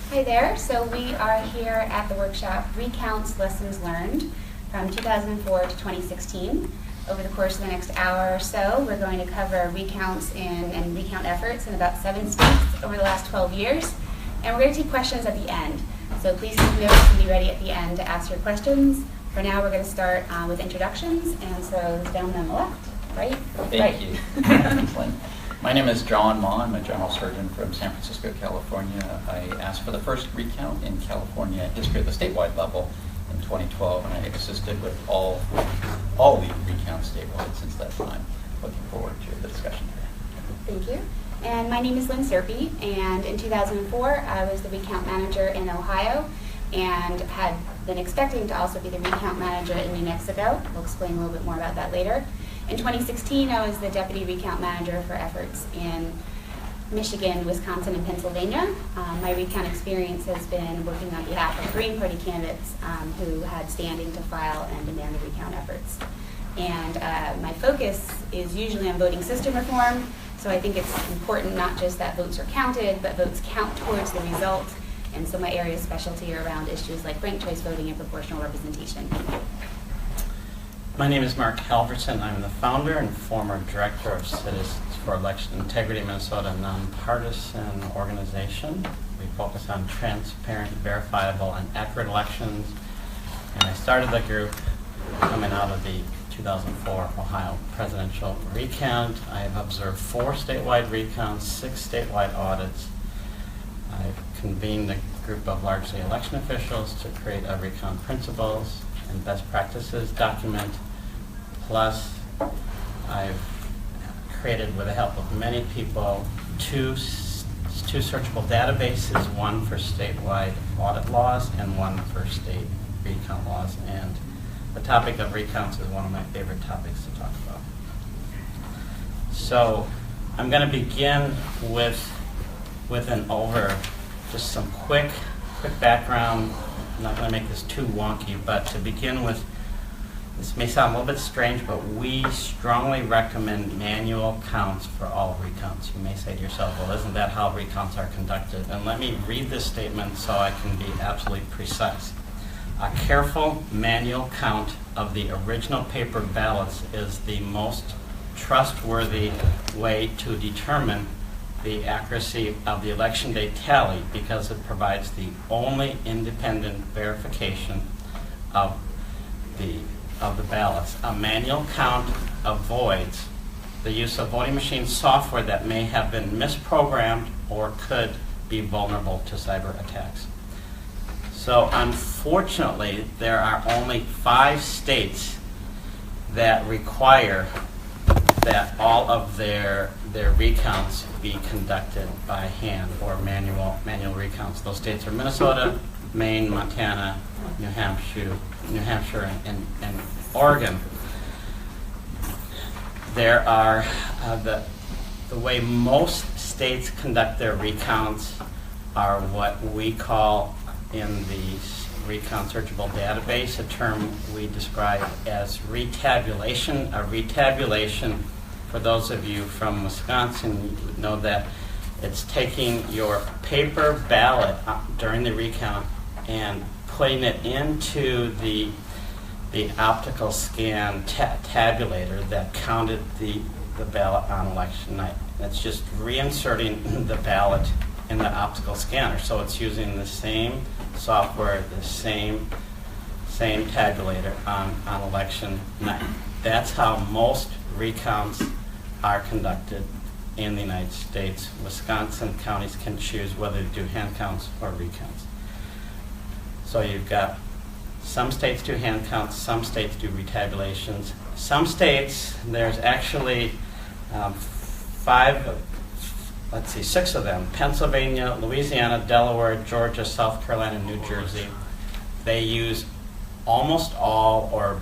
Hi there. So we are here at the workshop Recounts Lessons Learned from 2004 to 2016. Over the course of the next hour or so, we're going to cover recounts and recount efforts in about 7 states over the last 12 years. And we're going to take questions at the end. So please take notes and be ready at the end to ask your questions. For now, we're going to start with introductions. And so the gentleman on the left, right? Thank you. Thanks, Lynne. My name is John Maa. I'm a general surgeon from San Francisco, California. I asked for the first recount in California history at the statewide level in 2012, and I assisted with all the recounts statewide since that time. Looking forward to the discussion today. Thank you. And my name is Lynne Serpe, and in 2004, I was the recount manager in Ohio and had been expecting to also be the recount manager in New Mexico. We'll explain a little bit more about that later. In 2016, I was the deputy recount manager for efforts in Michigan, Wisconsin, and Pennsylvania. My recount experience has been working on behalf of Green Party candidates who had standing to file and demand the recount efforts. And my focus is usually on voting system reform, so I think it's important not just that votes are counted, but votes count towards the result. And so my area of specialty are around issues like ranked choice voting and proportional representation. My name is Halvorson. I'm the founder and former director of Citizens for Election Integrity Minnesota, a nonpartisan organization. We focus on transparent, verifiable, and accurate elections. And I started the group coming out of the 2004 Ohio presidential recount. I have observed 4 statewide recounts, 6 statewide audits. I've convened a group of largely election officials to create a recount principles and best practices document. Plus, I've created, with the help of many people, two searchable databases, one for statewide audit laws and one for state recount laws. And the topic of recounts is one of my favorite topics to talk about. So I'm going to begin with just some quick background. I'm not going to make this too wonky, but to begin with, this may sound a little bit strange, but we strongly recommend manual counts for all recounts. You may say to yourself, well, isn't that how recounts are conducted? And let me read this statement so I can be absolutely precise. A careful manual count of the original paper ballots is the most trustworthy way to determine the accuracy of the election day tally because it provides the only independent verification of the ballots. A manual count avoids the use of voting machine software that may have been misprogrammed or could be vulnerable to cyber attacks. So unfortunately, there are only 5 states that require that all of their recounts be conducted by hand or manual recounts. Those states are Minnesota, Maine, Montana, New Hampshire, and Oregon. There are the way most states conduct their recounts are what we call in the recount searchable database, a term we describe as retabulation. A retabulation, for those of you from Wisconsin, you would know that it's taking your paper ballot during the recount and putting it into the optical scan tabulator that counted the ballot on election night. It's just reinserting the ballot in the optical scanner. So it's using the same software, the same tabulator on election night. That's how most recounts are conducted in the United States. Wisconsin counties can choose whether to do hand counts or recounts. So you've got some states do hand counts, some states do retabulations. Some states, there's actually 6 of them: Pennsylvania, Louisiana, Delaware, Georgia, South Carolina, and New Jersey. They use almost all or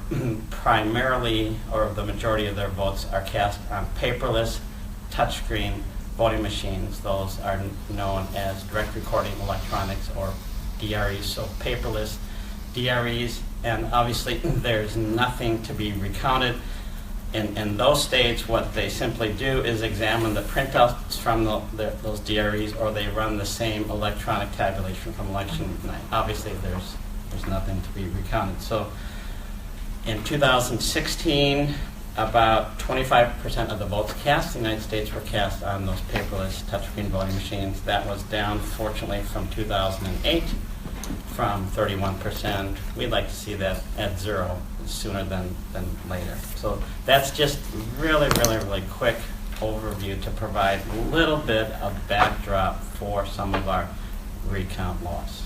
primarily, or the majority of their votes are cast on paperless, touchscreen voting machines. Those are known as direct recording electronics, or DREs, so paperless DREs, and obviously there's nothing to be recounted. In those states, what they simply do is examine the printouts from those DREs, or they run the same electronic tabulation from election night. Obviously, there's nothing to be recounted. So in 2016, about 25% of the votes cast in the United States were cast on those paperless touchscreen voting machines. That was down, fortunately, from 2008, from 31%. We'd like to see that at 0 sooner than later. So that's just really quick overview to provide a little bit of backdrop for some of our recount laws.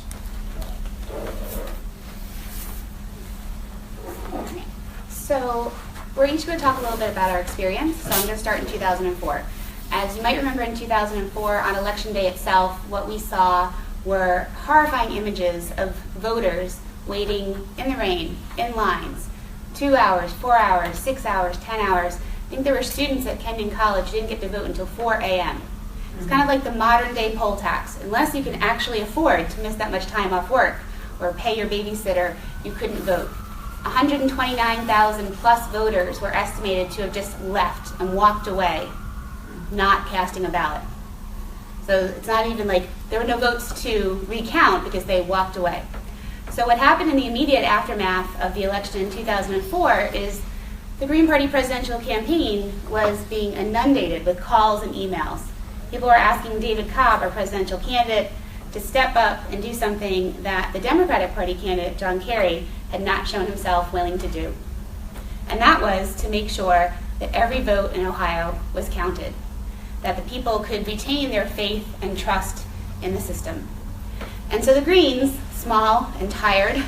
So we're each going to talk a little bit about our experience. So I'm going to start in 2004. As you might remember, in 2004, on Election Day itself, what we saw were horrifying images of voters waiting in the rain, in lines, 2 hours, 4 hours, 6 hours, 10 hours. I think there were students at Kenyon College who didn't get to vote until 4 a.m. It's kind of like the modern day poll tax. Unless you can actually afford to miss that much time off work or pay your babysitter, you couldn't vote. 129,000 plus voters were estimated to have just left and walked away, not casting a ballot. So it's not even like there were no votes to recount because they walked away. So what happened in the immediate aftermath of the election in 2004 is the Green Party presidential campaign was being inundated with calls and emails. People were asking David Cobb, our presidential candidate, to step up and do something that the Democratic Party candidate, John Kerry, had not shown himself willing to do. And that was to make sure that every vote in Ohio was counted, that the people could retain their faith and trust in the system. And so the Greens, small and tired,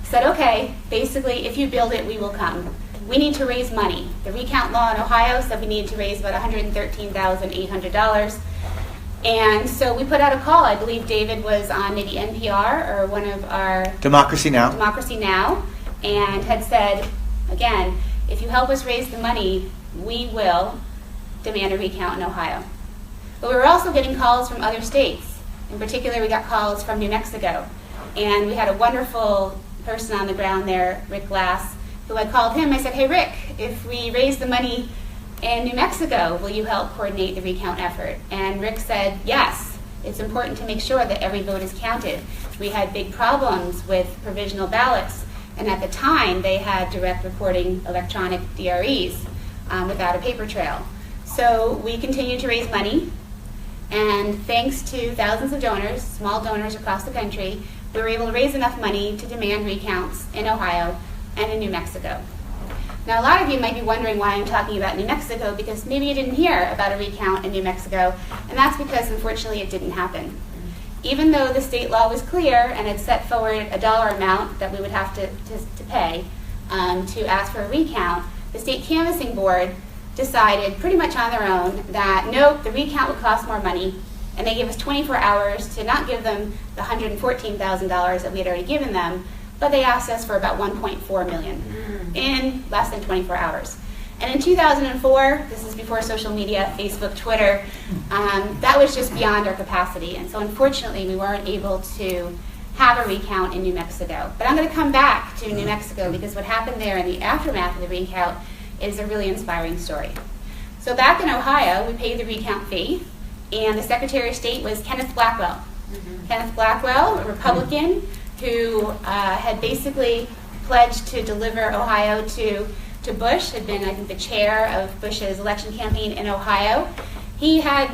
said, okay, basically, if you build it, we will come. We need to raise money. The recount law in Ohio said we need to raise about $113,800. And so we put out a call. I believe David was on maybe NPR or one of our Democracy Now! And had said, again, if you help us raise the money, we will demand a recount in Ohio. But we were also getting calls from other states. In particular, we got calls from New Mexico. And we had a wonderful person on the ground there, Rick Glass, who I called him. I said, hey, Rick, if we raise the money in New Mexico, will you help coordinate the recount effort? And Rick said, yes, it's important to make sure that every vote is counted. We had big problems with provisional ballots, and at the time they had direct recording electronic DREs without a paper trail. So we continued to raise money, and thanks to thousands of donors, small donors across the country, we were able to raise enough money to demand recounts in Ohio and in New Mexico. Now, a lot of you might be wondering why I'm talking about New Mexico, because maybe you didn't hear about a recount in New Mexico, and that's because, unfortunately, it didn't happen. Even though the state law was clear and had set forward a dollar amount that we would have to pay to ask for a recount, the state canvassing board decided pretty much on their own that, nope, the recount would cost more money, and they gave us 24 hours to not give them the $114,000 that we had already given them, but they asked us for about $1.4 million in less than 24 hours. And in 2004, this is before social media, Facebook, Twitter, that was just beyond our capacity. And so unfortunately, we weren't able to have a recount in New Mexico. But I'm going to come back to New Mexico because what happened there in the aftermath of the recount is a really inspiring story. So back in Ohio, we paid the recount fee, and the Secretary of State was Kenneth Blackwell. Kenneth Blackwell, a Republican, who had basically pledged to deliver Ohio to Bush, had been, I think, the chair of Bush's election campaign in Ohio. He had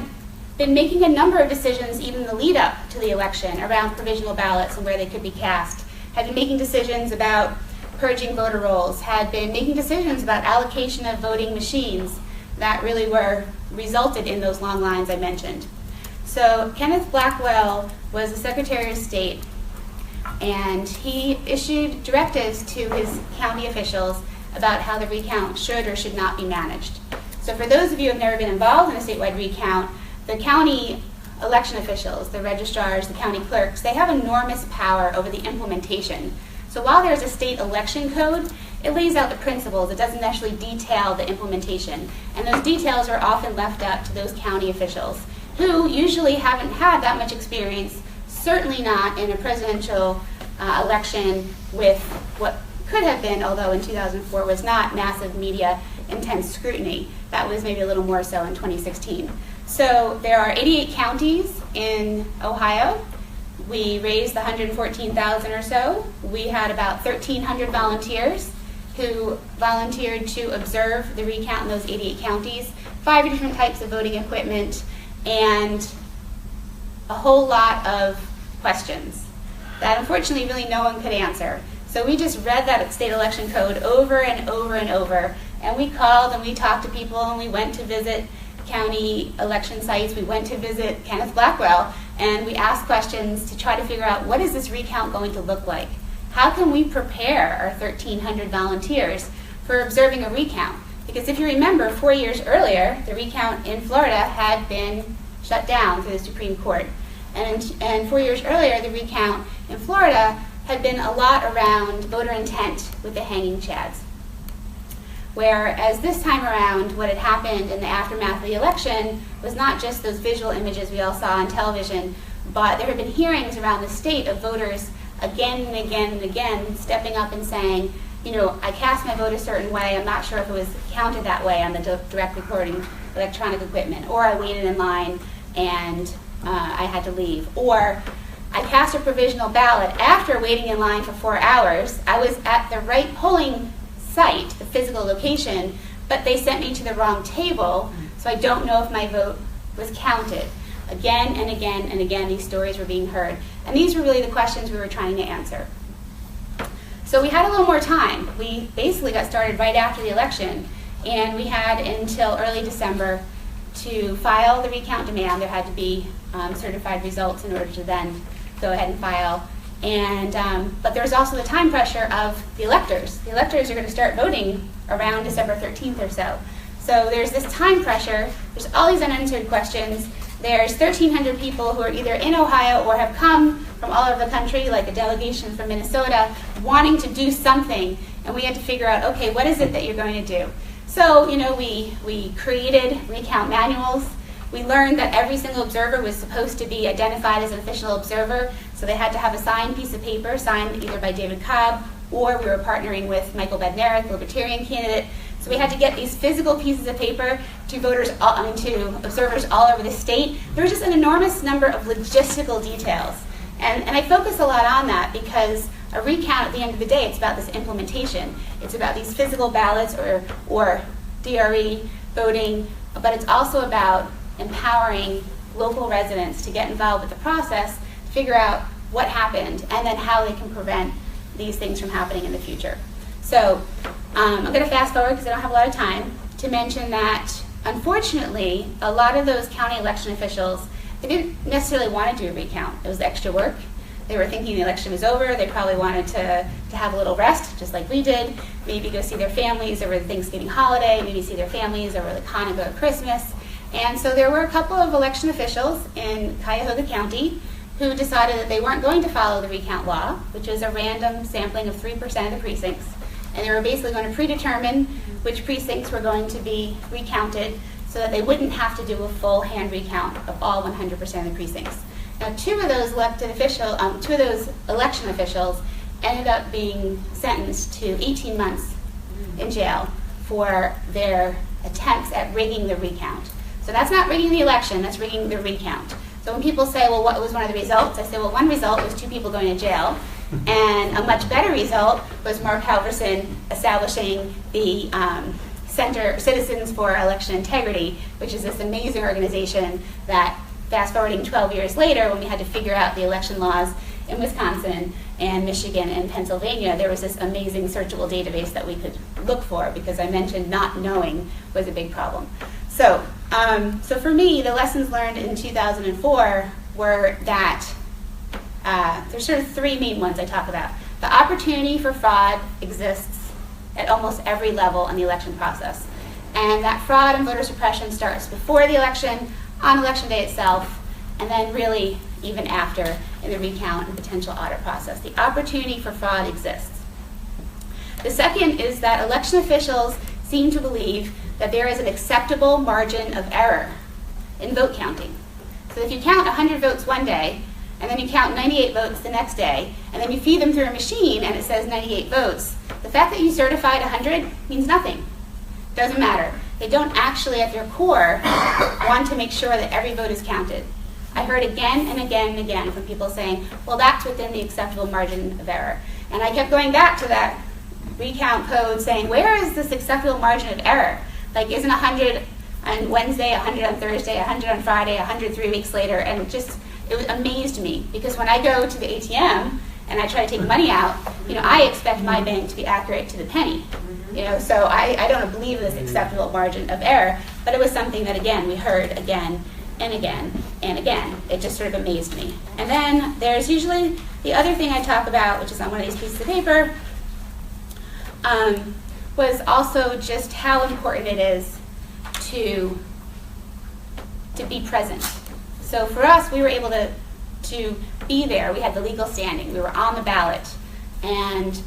been making a number of decisions, even in the lead up to the election, around provisional ballots and where they could be cast, had been making decisions about purging voter rolls, had been making decisions about allocation of voting machines that really resulted in those long lines I mentioned. So Kenneth Blackwell was the Secretary of State, and he issued directives to his county officials about how the recount should or should not be managed. So for those of you who have never been involved in a statewide recount, the county election officials, the registrars, the county clerks, they have enormous power over the implementation. So while there's a state election code, it lays out the principles. It doesn't actually detail the implementation. And those details are often left up to those county officials, who usually haven't had that much experience, certainly not in a presidential election with what could have been, although in 2004 was not massive media intense scrutiny. That was maybe a little more so in 2016. So there are 88 counties in Ohio. We raised the $114,000 or so. We had about 1,300 volunteers who volunteered to observe the recount in those 88 counties, 5 different types of voting equipment, and a whole lot of questions that unfortunately really no one could answer. So we just read that state election code over and over and over, and we called and we talked to people and we went to visit county election sites. We went to visit Kenneth Blackwell, and we asked questions to try to figure out, what is this recount going to look like? How can we prepare our 1,300 volunteers for observing a recount? Because if you remember, 4 years earlier, the recount in Florida had been shut down through the Supreme Court. And 4 years earlier, the recount in Florida had been a lot around voter intent with the hanging chads. Whereas this time around, what had happened in the aftermath of the election was not just those visual images we all saw on television, but there had been hearings around the state of voters again and again and again stepping up and saying, you know, I cast my vote a certain way, I'm not sure if it was counted that way on the direct recording electronic equipment, or I waited in line and I had to leave, or I cast a provisional ballot after waiting in line for 4 hours. I was at the right polling site, the physical location, but they sent me to the wrong table, so I don't know if my vote was counted. Again and again and again, these stories were being heard. And these were really the questions we were trying to answer. So we had a little more time. We basically got started right after the election, and we had until early December to file the recount demand. There had to be certified results in order to then go ahead and file. And but there was also the time pressure of the electors. The electors are going to start voting around December 13th or so. So there's this time pressure. There's all these unanswered questions. There's 1,300 people who are either in Ohio or have come from all over the country, like a delegation from Minnesota, wanting to do something. And we had to figure out, okay, what is it that you're going to do? So, you know, we created recount manuals. We learned that every single observer was supposed to be identified as an official observer, so they had to have a signed piece of paper, signed either by David Cobb, or we were partnering with Michael Bednarik, Libertarian candidate. So we had to get these physical pieces of paper to to observers all over the state. There was just an enormous number of logistical details. And I focus a lot on that because a recount, at the end of the day, it's about this implementation. It's about these physical ballots or DRE voting, but it's also about empowering local residents to get involved with the process, to figure out what happened, and then how they can prevent these things from happening in the future. So I'm going to fast forward because I don't have a lot of time to mention that, unfortunately, a lot of those county election officials, they didn't necessarily want to do a recount. It was extra work. They were thinking the election was over. They probably wanted to have a little rest, just like we did. Maybe go see their families over the Thanksgiving holiday, maybe see their families over the Hanukkah or Christmas. And so there were a couple of election officials in Cuyahoga County who decided that they weren't going to follow the recount law, which is a random sampling of 3% of the precincts. And they were basically going to predetermine which precincts were going to be recounted so that they wouldn't have to do a full hand recount of all 100% of the precincts. Now, two of those election officials ended up being sentenced to 18 months in jail for their attempts at rigging the recount. So that's not rigging the election, that's rigging the recount. So when people say, well, what was one of the results? I say, well, one result was 2 people going to jail. And a much better result was Mark Halvorson establishing the Center Citizens for Election Integrity, which is this amazing organization that, fast forwarding 12 years later, when we had to figure out the election laws in Wisconsin and Michigan and Pennsylvania, there was this amazing searchable database that we could look for, because I mentioned not knowing was a big problem. So for me, the lessons learned in 2004 were that there's sort of 3 main ones I talk about. The opportunity for fraud exists at almost every level in the election process. And that fraud and voter suppression starts before the election, on election day itself, and then really even after in the recount and potential audit process. The opportunity for fraud exists. The second is that election officials seem to believe that there is an acceptable margin of error in vote counting. So if you count 100 votes one day, and then you count 98 votes the next day, and then you feed them through a machine and it says 98 votes, the fact that you certified 100 means nothing. Doesn't matter. They don't actually, at their core, want to make sure that every vote is counted. I heard again and again and again from people saying, well, that's within the acceptable margin of error. And I kept going back to that recount code saying, where is this acceptable margin of error? Like, isn't 100 on Wednesday, 100 on Thursday, 100 on Friday, 100 3 weeks later? And it amazed me, because when I go to the ATM and I try to take money out, I expect my bank to be accurate to the penny. So I don't believe in this acceptable margin of error, but it was something that, again, we heard again and again and again. It just sort of amazed me. And then there's usually the other thing I talk about, which is on one of these pieces of paper, was also just how important it is to be present. So for us, we were able to be there. We had the legal standing. We were on the ballot. And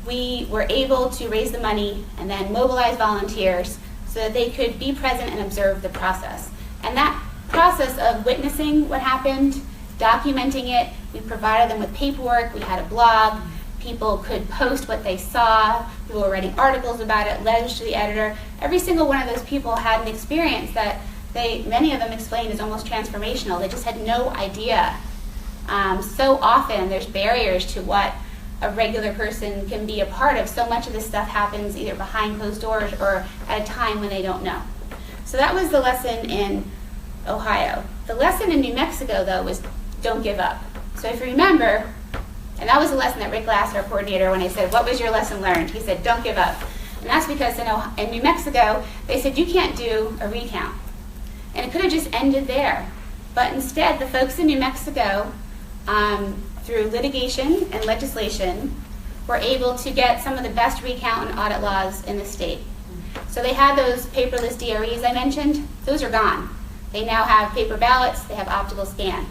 we were able to raise the money and then mobilize volunteers so that they could be present and observe the process. And that process of witnessing what happened, documenting it, we provided them with paperwork, we had a blog, people could post what they saw, people were writing articles about it, letters to the editor. Every single one of those people had an experience that many of them explained as almost transformational. They just had no idea. So often there's barriers to what a regular person can be a part of. So much of this stuff happens either behind closed doors or at a time when they don't know. So that was the lesson in Ohio. The lesson in New Mexico, though, was don't give up. So if you remember, and that was the lesson that Rick Glass, our coordinator, when I said, what was your lesson learned? He said, don't give up. And that's because in New Mexico, they said, you can't do a recount. And it could have just ended there. But instead, the folks in New Mexico, through litigation and legislation, were able to get some of the best recount and audit laws in the state. So they had those paperless DREs I mentioned. Those are gone. They now have paper ballots. They have optical scan.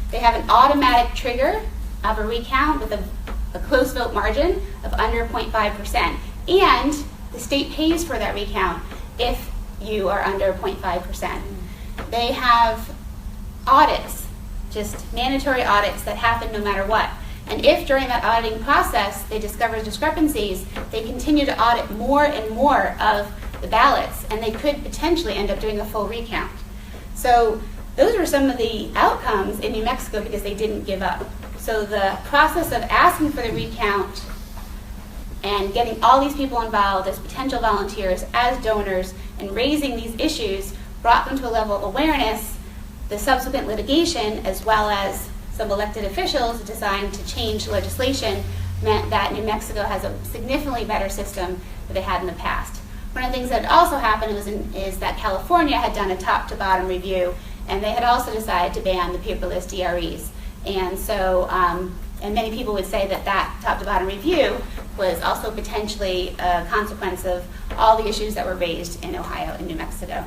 They have an automatic trigger of a recount with a close vote margin of under 0.5%. And the state pays for that recount if you are under 0.5%. They have audits, just mandatory audits that happen no matter what. And if during that auditing process they discover discrepancies, they continue to audit more and more of the ballots, and they could potentially end up doing a full recount. So those were some of the outcomes in New Mexico because they didn't give up. So the process of asking for the recount and getting all these people involved as potential volunteers, as donors, and raising these issues brought them to a level of awareness. The subsequent litigation, as well as some elected officials designed to change legislation, meant that New Mexico has a significantly better system than they had in the past. One of the things that also happened is that California had done a top-to-bottom review, and they had also decided to ban the paperless DREs. And so, and many people would say that that top-to-bottom review was also potentially a consequence of all the issues that were raised in Ohio and New Mexico.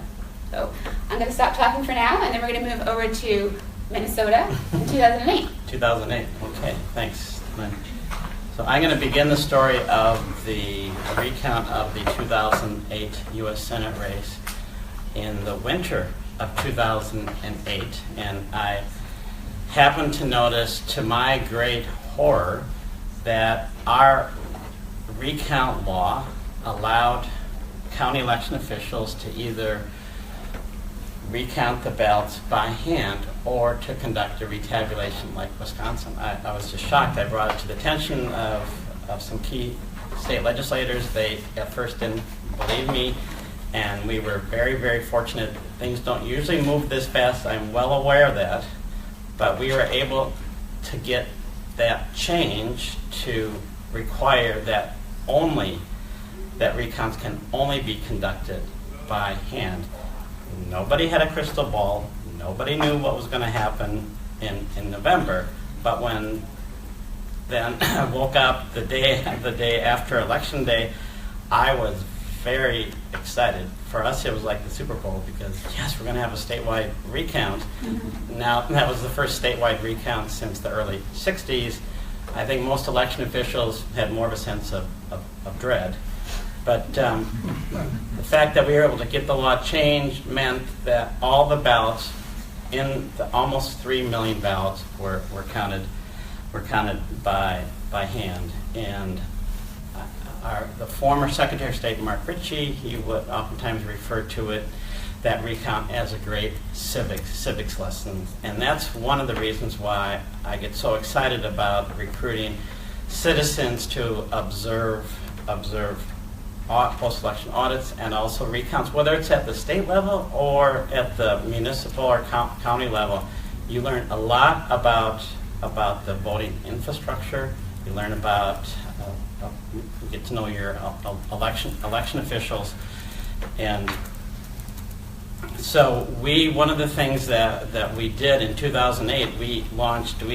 So I'm going to stop talking for now, and then we're going to move over to Minnesota in 2008. 2008, okay, thanks, Lynn. So I'm going to begin the story of the recount of the 2008 U.S. Senate race in the winter of 2008, and I happened to notice, to my great horror, that our recount law allowed county election officials to either recount the ballots by hand or to conduct a retabulation like Wisconsin. I was just shocked. I brought it to the attention of some key state legislators. They at first didn't believe me, and we were very, very fortunate. Things don't usually move this fast. I'm well aware of that, but we were able to get that change to require that recounts can only be conducted by hand. Nobody had a crystal ball. Nobody knew what was going to happen in November. But when then I woke up the day after Election Day, I was very excited. For us, it was like the Super Bowl because, yes, we're going to have a statewide recount. Mm-hmm. Now, that was the first statewide recount since the early 60s. I think most election officials had more of a sense of dread. But the fact that we were able to get the law changed meant that all the ballots almost 3 million ballots were counted by hand. And the former Secretary of State, Mark Ritchie, he would oftentimes refer to that recount as a great civics lesson. And that's one of the reasons why I get so excited about recruiting citizens to observe post-election audits and also recounts, whether it's at the state level or at the municipal or county level. You learn a lot about the voting infrastructure. You learn about, you get to know your election officials. And so one of the things that we did in 2008, we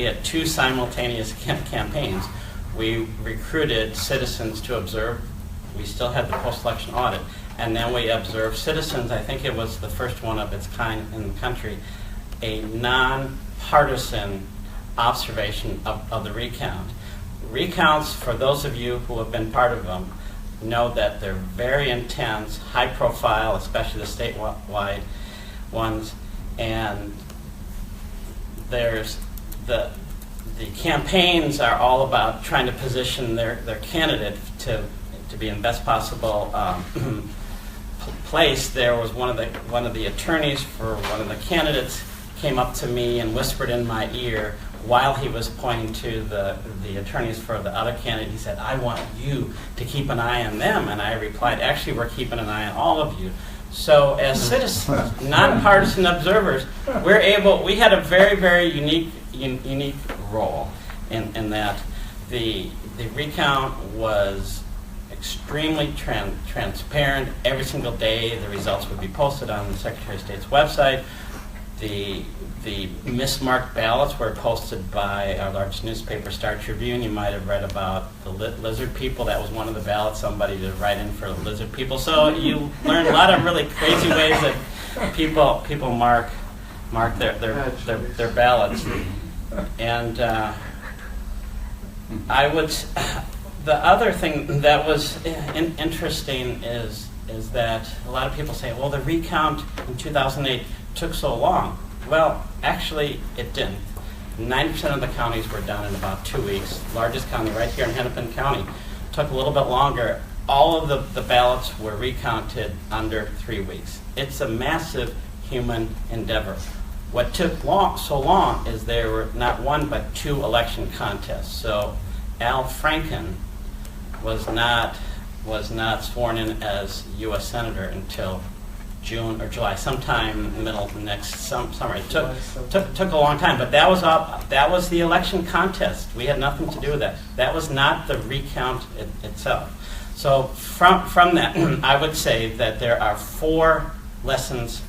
had 2 simultaneous campaigns. We recruited citizens to observe. We still had the post-election audit. And then we observed citizens, I think it was the first one of its kind in the country, a non-partisan observation of the recount. Recounts, for those of you who have been part of them, know that they're very intense, high profile, especially the statewide ones. And there's the campaigns are all about trying to position their candidate to be in best possible place. There was one of the attorneys for one of the candidates came up to me and whispered in my ear while he was pointing to the attorneys for the other candidate. He said, "I want you to keep an eye on them." And I replied, "Actually, we're keeping an eye on all of you." So as citizens, nonpartisan observers, we had a very, very unique role in that the recount was extremely transparent. Every single day the results would be posted on the Secretary of State's website. The mismarked ballots were posted by our largest newspaper, Star Tribune. You might have read about the lizard people. That was one of the ballots, somebody to write in for lizard people. So you learn a lot of really crazy ways that people mark their ballots. And the other thing that was interesting is that a lot of people say, well, the recount in 2008 took so long. Well, actually, it didn't. 90% of the counties were done in about 2 weeks. Largest county right here in Hennepin County took a little bit longer. All of the ballots were recounted under 3 weeks. It's a massive human endeavor. What took so long is there were not 1 but 2 election contests. So Al Franken was not sworn in as U.S. Senator until June or July, sometime in the middle of next summer. It took a long time, but that was the election contest. We had nothing to do with that. That was not the recount itself. So from that, I would say that there are 4 lessons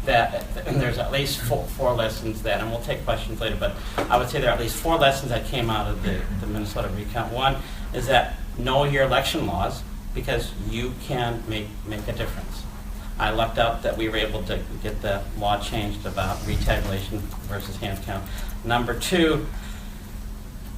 there's at least four lessons that, and we'll take questions later, but I would say there are at least 4 lessons that came out of the Minnesota recount. One is that know your election laws, because you can make a difference. I lucked out that we were able to get the law changed about retabulation versus hand count. Number 2,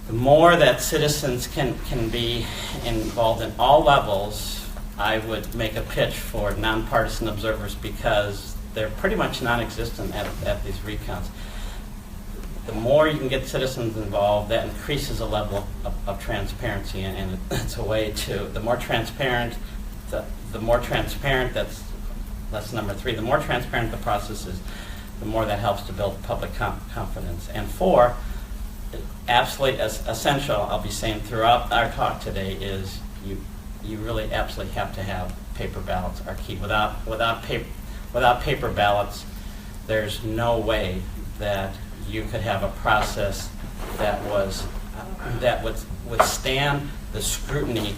the more that citizens can be involved in all levels, I would make a pitch for nonpartisan observers, because they're pretty much non-existent at these recounts. The more you can get citizens involved, that increases the level of transparency, and it's a way to, the more transparent, that's lesson number 3, the more transparent the process is, the more that helps to build public confidence. And 4, absolutely essential, I'll be saying throughout our talk today, is you really absolutely have to have paper ballots are key. Without paper ballots, there's no way that you could have a process that would withstand the scrutiny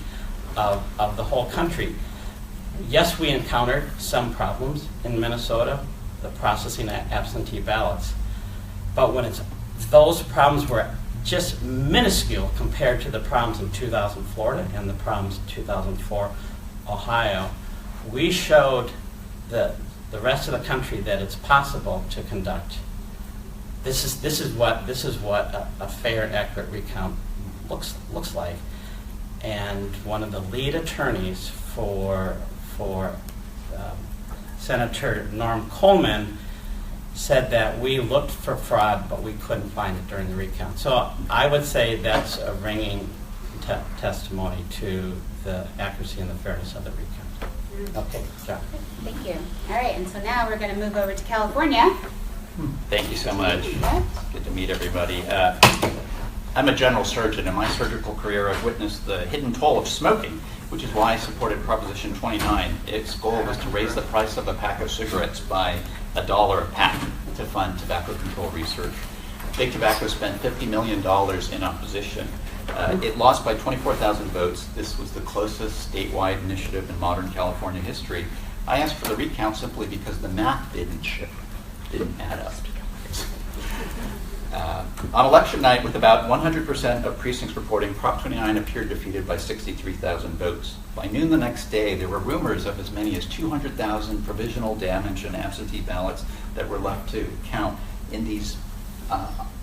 of the whole country. Yes, we encountered some problems in Minnesota, the processing of absentee ballots, but when those problems were just minuscule compared to the problems in 2000 Florida and the problems in 2004 Ohio, we showed the rest of the country that it's possible to conduct. This is what a fair and accurate recount looks like. And one of the lead attorneys for Senator Norm Coleman said that we looked for fraud, but we couldn't find it during the recount. So I would say that's a ringing testimony to the accuracy and the fairness of the recount. Okay, John. Thank you. All right, and so now we're going to move over to California. Thank you so much. Yeah. Good to meet everybody. I'm a general surgeon. In my surgical career, I've witnessed the hidden toll of smoking, which is why I supported Proposition 29. Its goal was to raise the price of a pack of cigarettes by $1 a pack to fund tobacco control research. Big Tobacco spent $50 million in opposition. It lost by 24,000 votes. This was the closest statewide initiative in modern California history. I asked for the recount simply because the math didn't add up. On election night, with about 100% of precincts reporting, Prop 29 appeared defeated by 63,000 votes. By noon the next day, there were rumors of as many as 200,000 provisional, damage, and absentee ballots that were left to count in these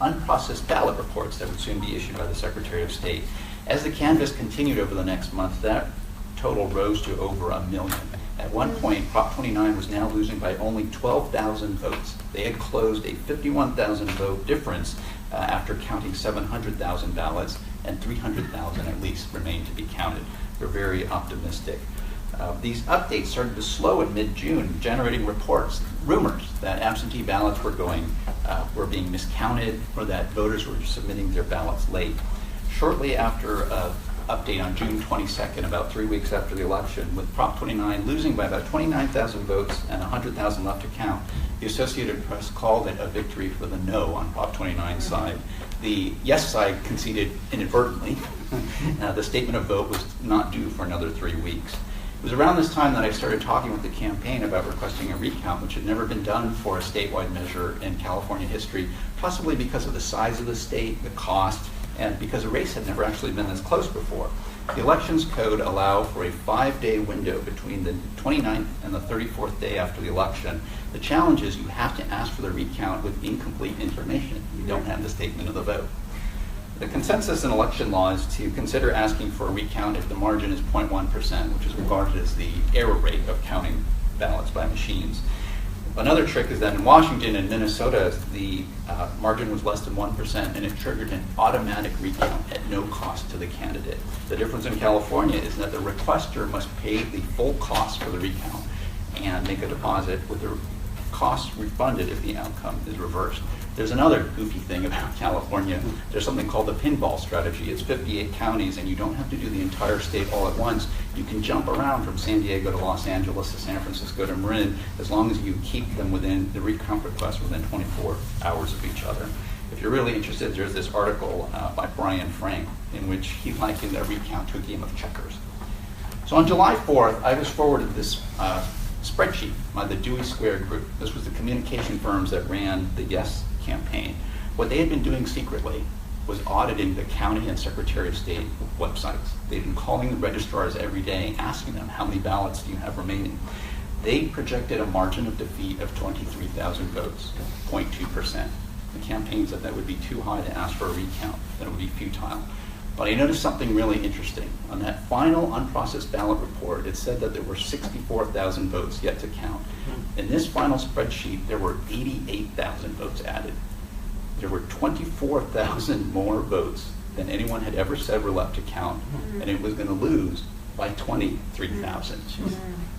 unprocessed ballot reports that would soon be issued by the Secretary of State. As the canvass continued over the next month, that total rose to over 1 million. At one point, Prop 29 was now losing by only 12,000 votes. They had closed a 51,000 vote difference after counting 700,000 ballots, and 300,000 at least remained to be counted. They're very optimistic. These updates started to slow in mid-June, generating rumors that absentee ballots were being miscounted, or that voters were submitting their ballots late. Shortly after update on June 22nd, about 3 weeks after the election, with Prop 29 losing by about 29,000 votes and 100,000 left to count, the Associated Press called it a victory for the no on Prop 29's side. The yes side conceded inadvertently. The statement of vote was not due for another 3 weeks. It was around this time that I started talking with the campaign about requesting a recount, which had never been done for a statewide measure in California history, possibly because of the size of the state, the cost, and because a race had never actually been this close before. The elections code allow for a 5-day window between the 29th and the 34th day after the election. The challenge is you have to ask for the recount with incomplete information. You don't have the statement of the vote. The consensus in election law is to consider asking for a recount if the margin is 0.1%, which is regarded as the error rate of counting ballots by machines. Another trick is that in Washington and Minnesota, the margin was less than 1%, and it triggered an automatic recount at no cost to the candidate. The difference in California is that the requester must pay the full cost for the recount and make a deposit with the cost refunded if the outcome is reversed. There's another goofy thing about California. There's something called the pinball strategy. It's 58 counties, and you don't have to do the entire state all at once. You can jump around from San Diego to Los Angeles to San Francisco to Marin, as long as you keep them within the recount request within 24 hours of each other. If you're really interested, there's this article by Brian Frank in which he likened a recount to a game of checkers. So on July 4th, I was forwarded this spreadsheet by the Dewey Square Group. This was the communication firms that ran the Yes campaign. What they had been doing secretly was auditing the county and Secretary of State websites. They'd been calling the registrars every day, asking them, how many ballots do you have remaining? They projected a margin of defeat of 23,000 votes, 0.2%. The campaign said that would be too high to ask for a recount, that it would be futile. But I noticed something really interesting. On that final unprocessed ballot report, it said that there were 64,000 votes yet to count. In this final spreadsheet, there were 88,000 votes added. There were 24,000 more votes than anyone had ever said were left to count, and it was going to lose by 23,000.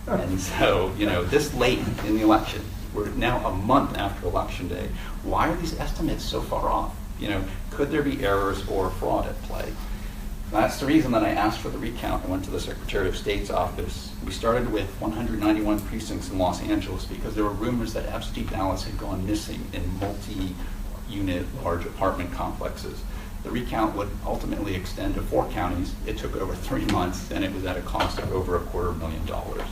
And so, this late in the election, we're now a month after Election Day. Why are these estimates so far off? Could there be errors or fraud at play? That's the reason that I asked for the recount. I went to the Secretary of State's office. We started with 191 precincts in Los Angeles because there were rumors that absentee ballots had gone missing in multi-unit large apartment complexes. The recount would ultimately extend to 4 counties. It took over 3 months, and it was at a cost of over $250,000.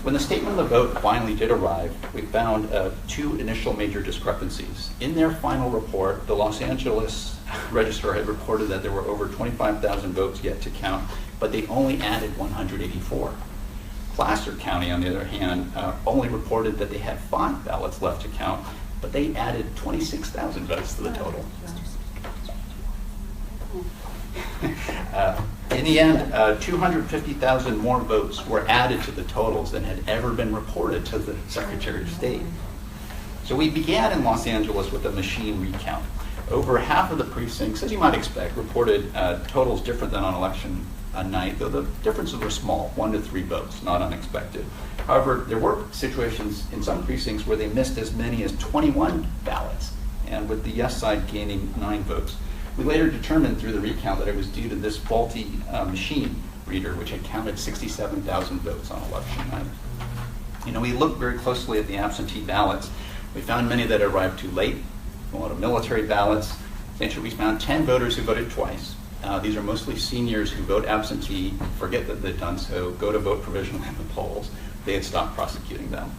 When the statement of the vote finally did arrive, we found 2 initial major discrepancies. In their final report, the Los Angeles Register had reported that there were over 25,000 votes yet to count, but they only added 184. Placer County, on the other hand, only reported that they had 5 ballots left to count, but they added 26,000 votes to the total. In the end, 250,000 more votes were added to the totals than had ever been reported to the Secretary of State. So we began in Los Angeles with a machine recount. Over half of the precincts, as you might expect, reported totals different than on election night, though the differences were small, 1 to 3 votes, not unexpected. However, there were situations in some precincts where they missed as many as 21 ballots, and with the yes side gaining 9 votes. We later determined through the recount that it was due to this faulty machine reader, which had counted 67,000 votes on election night. You know, we looked very closely at the absentee ballots. We found many that arrived too late, a lot of military ballots. Essentially, we found 10 voters who voted twice. These are mostly seniors who vote absentee, forget that they've done so, go to vote provisionally in the polls. They had stopped prosecuting them.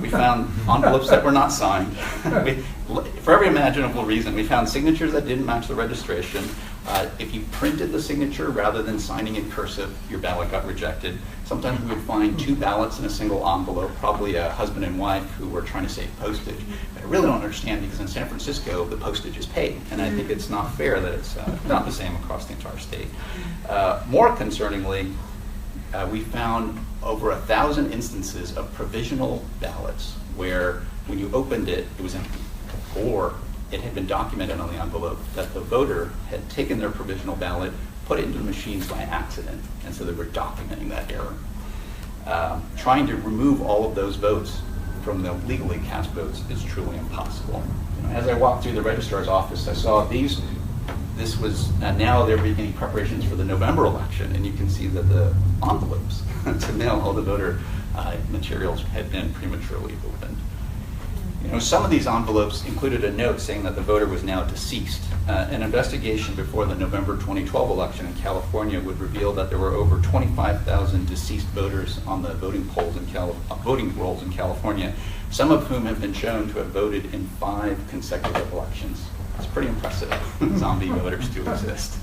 We found envelopes that were not signed. For every imaginable reason, we found signatures that didn't match the registration. If you printed the signature rather than signing in cursive, your ballot got rejected. Sometimes we would find 2 ballots in a single envelope, probably a husband and wife who were trying to save postage. But I really don't understand because in San Francisco, the postage is paid. And I think it's not fair that it's not the same across the entire state. More concerningly, we found over 1,000 instances of provisional ballots where when you opened it, it was empty, or it had been documented on the envelope that the voter had taken their provisional ballot, put it into the machines by accident, and so they were documenting that error. Trying to remove all of those votes from the legally cast votes is truly impossible. You know, as I walked through the registrar's office, I saw this was, now they're beginning preparations for the November election, and you can see that the envelopes to mail all the voter materials had been prematurely opened. You know, some of these envelopes included a note saying that the voter was now deceased. An investigation before the November 2012 election in California would reveal that there were over 25,000 deceased voters on the voting rolls in California, some of whom have been shown to have voted in 5 consecutive elections. It's pretty impressive, zombie voters do exist.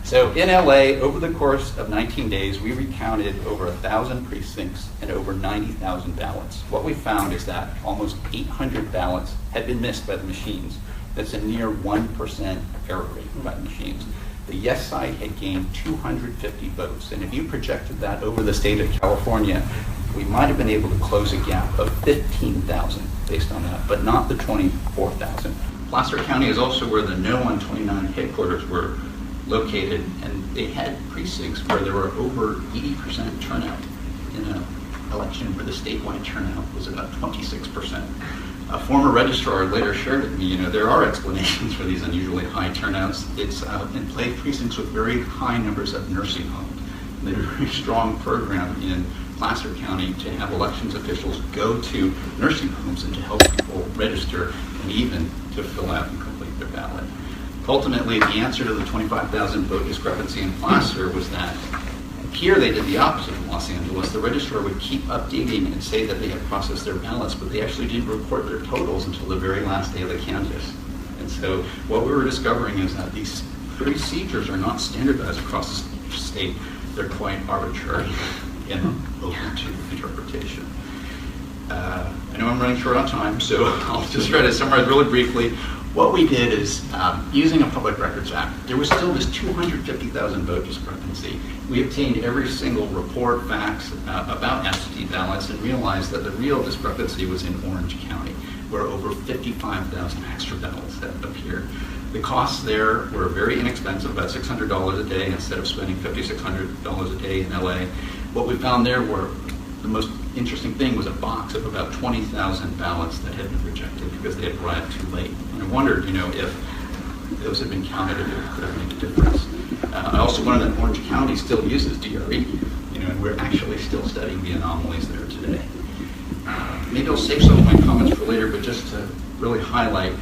So in LA, over the course of 19 days, we recounted over 1,000 precincts and over 90,000 ballots. What we found is that almost 800 ballots had been missed by the machines. That's a near 1% error rate by the machines. The yes side had gained 250 votes, and if you projected that over the state of California, we might have been able to close a gap of 15,000 based on that, but not the 24,000. Placer County is also where the No on 29 headquarters were located, and they had precincts where there were over 80% turnout in an election where the statewide turnout was about 26%. A former registrar later shared with me, you know, there are explanations for these unusually high turnouts. It's in place precincts with very high numbers of nursing homes. They have a very strong program in Placer County to have elections officials go to nursing homes and to help people register and even to fill out and complete their ballot. Ultimately, the answer to the 25,000 vote discrepancy in Placer was that here they did the opposite in Los Angeles. The registrar would keep updating and say that they had processed their ballots, but they actually didn't report their totals until the very last day of the canvass. And so what we were discovering is that these procedures are not standardized across the state. They're quite arbitrary and open to interpretation. I know I'm running short on time, so I'll just try to summarize really briefly. What we did is, using a Public Records Act, there was still this 250,000 vote discrepancy. We obtained every single report, fax about absentee ballots and realized that the real discrepancy was in Orange County, where over 55,000 extra ballots had appeared. The costs there were very inexpensive, about $600 a day instead of spending $5,600 a day in LA. What we found there were, the most interesting thing was a box of about 20,000 ballots that had been rejected because they had arrived too late. And I wondered, you know, if those had been counted, if it could have made a difference. I also learned that Orange County still uses DRE, you know, and we're actually still studying the anomalies there today. Maybe I'll save some of my comments for later, but just to really highlight,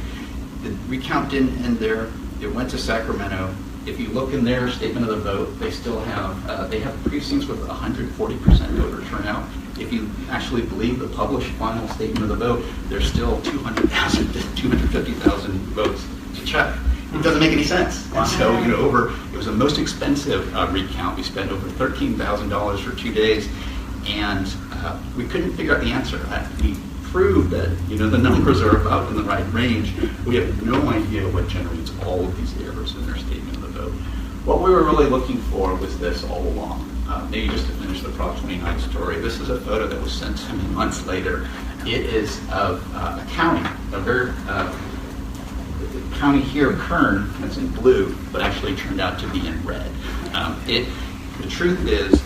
the recount didn't end there. It went to Sacramento. If you look in their statement of the vote, they still have, they have precincts with 140% voter turnout. If you actually believe the published final statement of the vote, there's still 200,000 to 250,000 votes to check. It doesn't make any sense. And so, you know, it was the most expensive recount. We spent over $13,000 for 2 days, and we couldn't figure out the answer. We proved that, you know, the numbers are about in the right range. We have no idea what generates all of these errors in their statement of the vote. What we were really looking for was this all along. Maybe just to finish the Prop 29 story, this is a photo that was sent to me months later. It is of a county, a very the county here, Kern, that's in blue, but actually turned out to be in red. The truth is,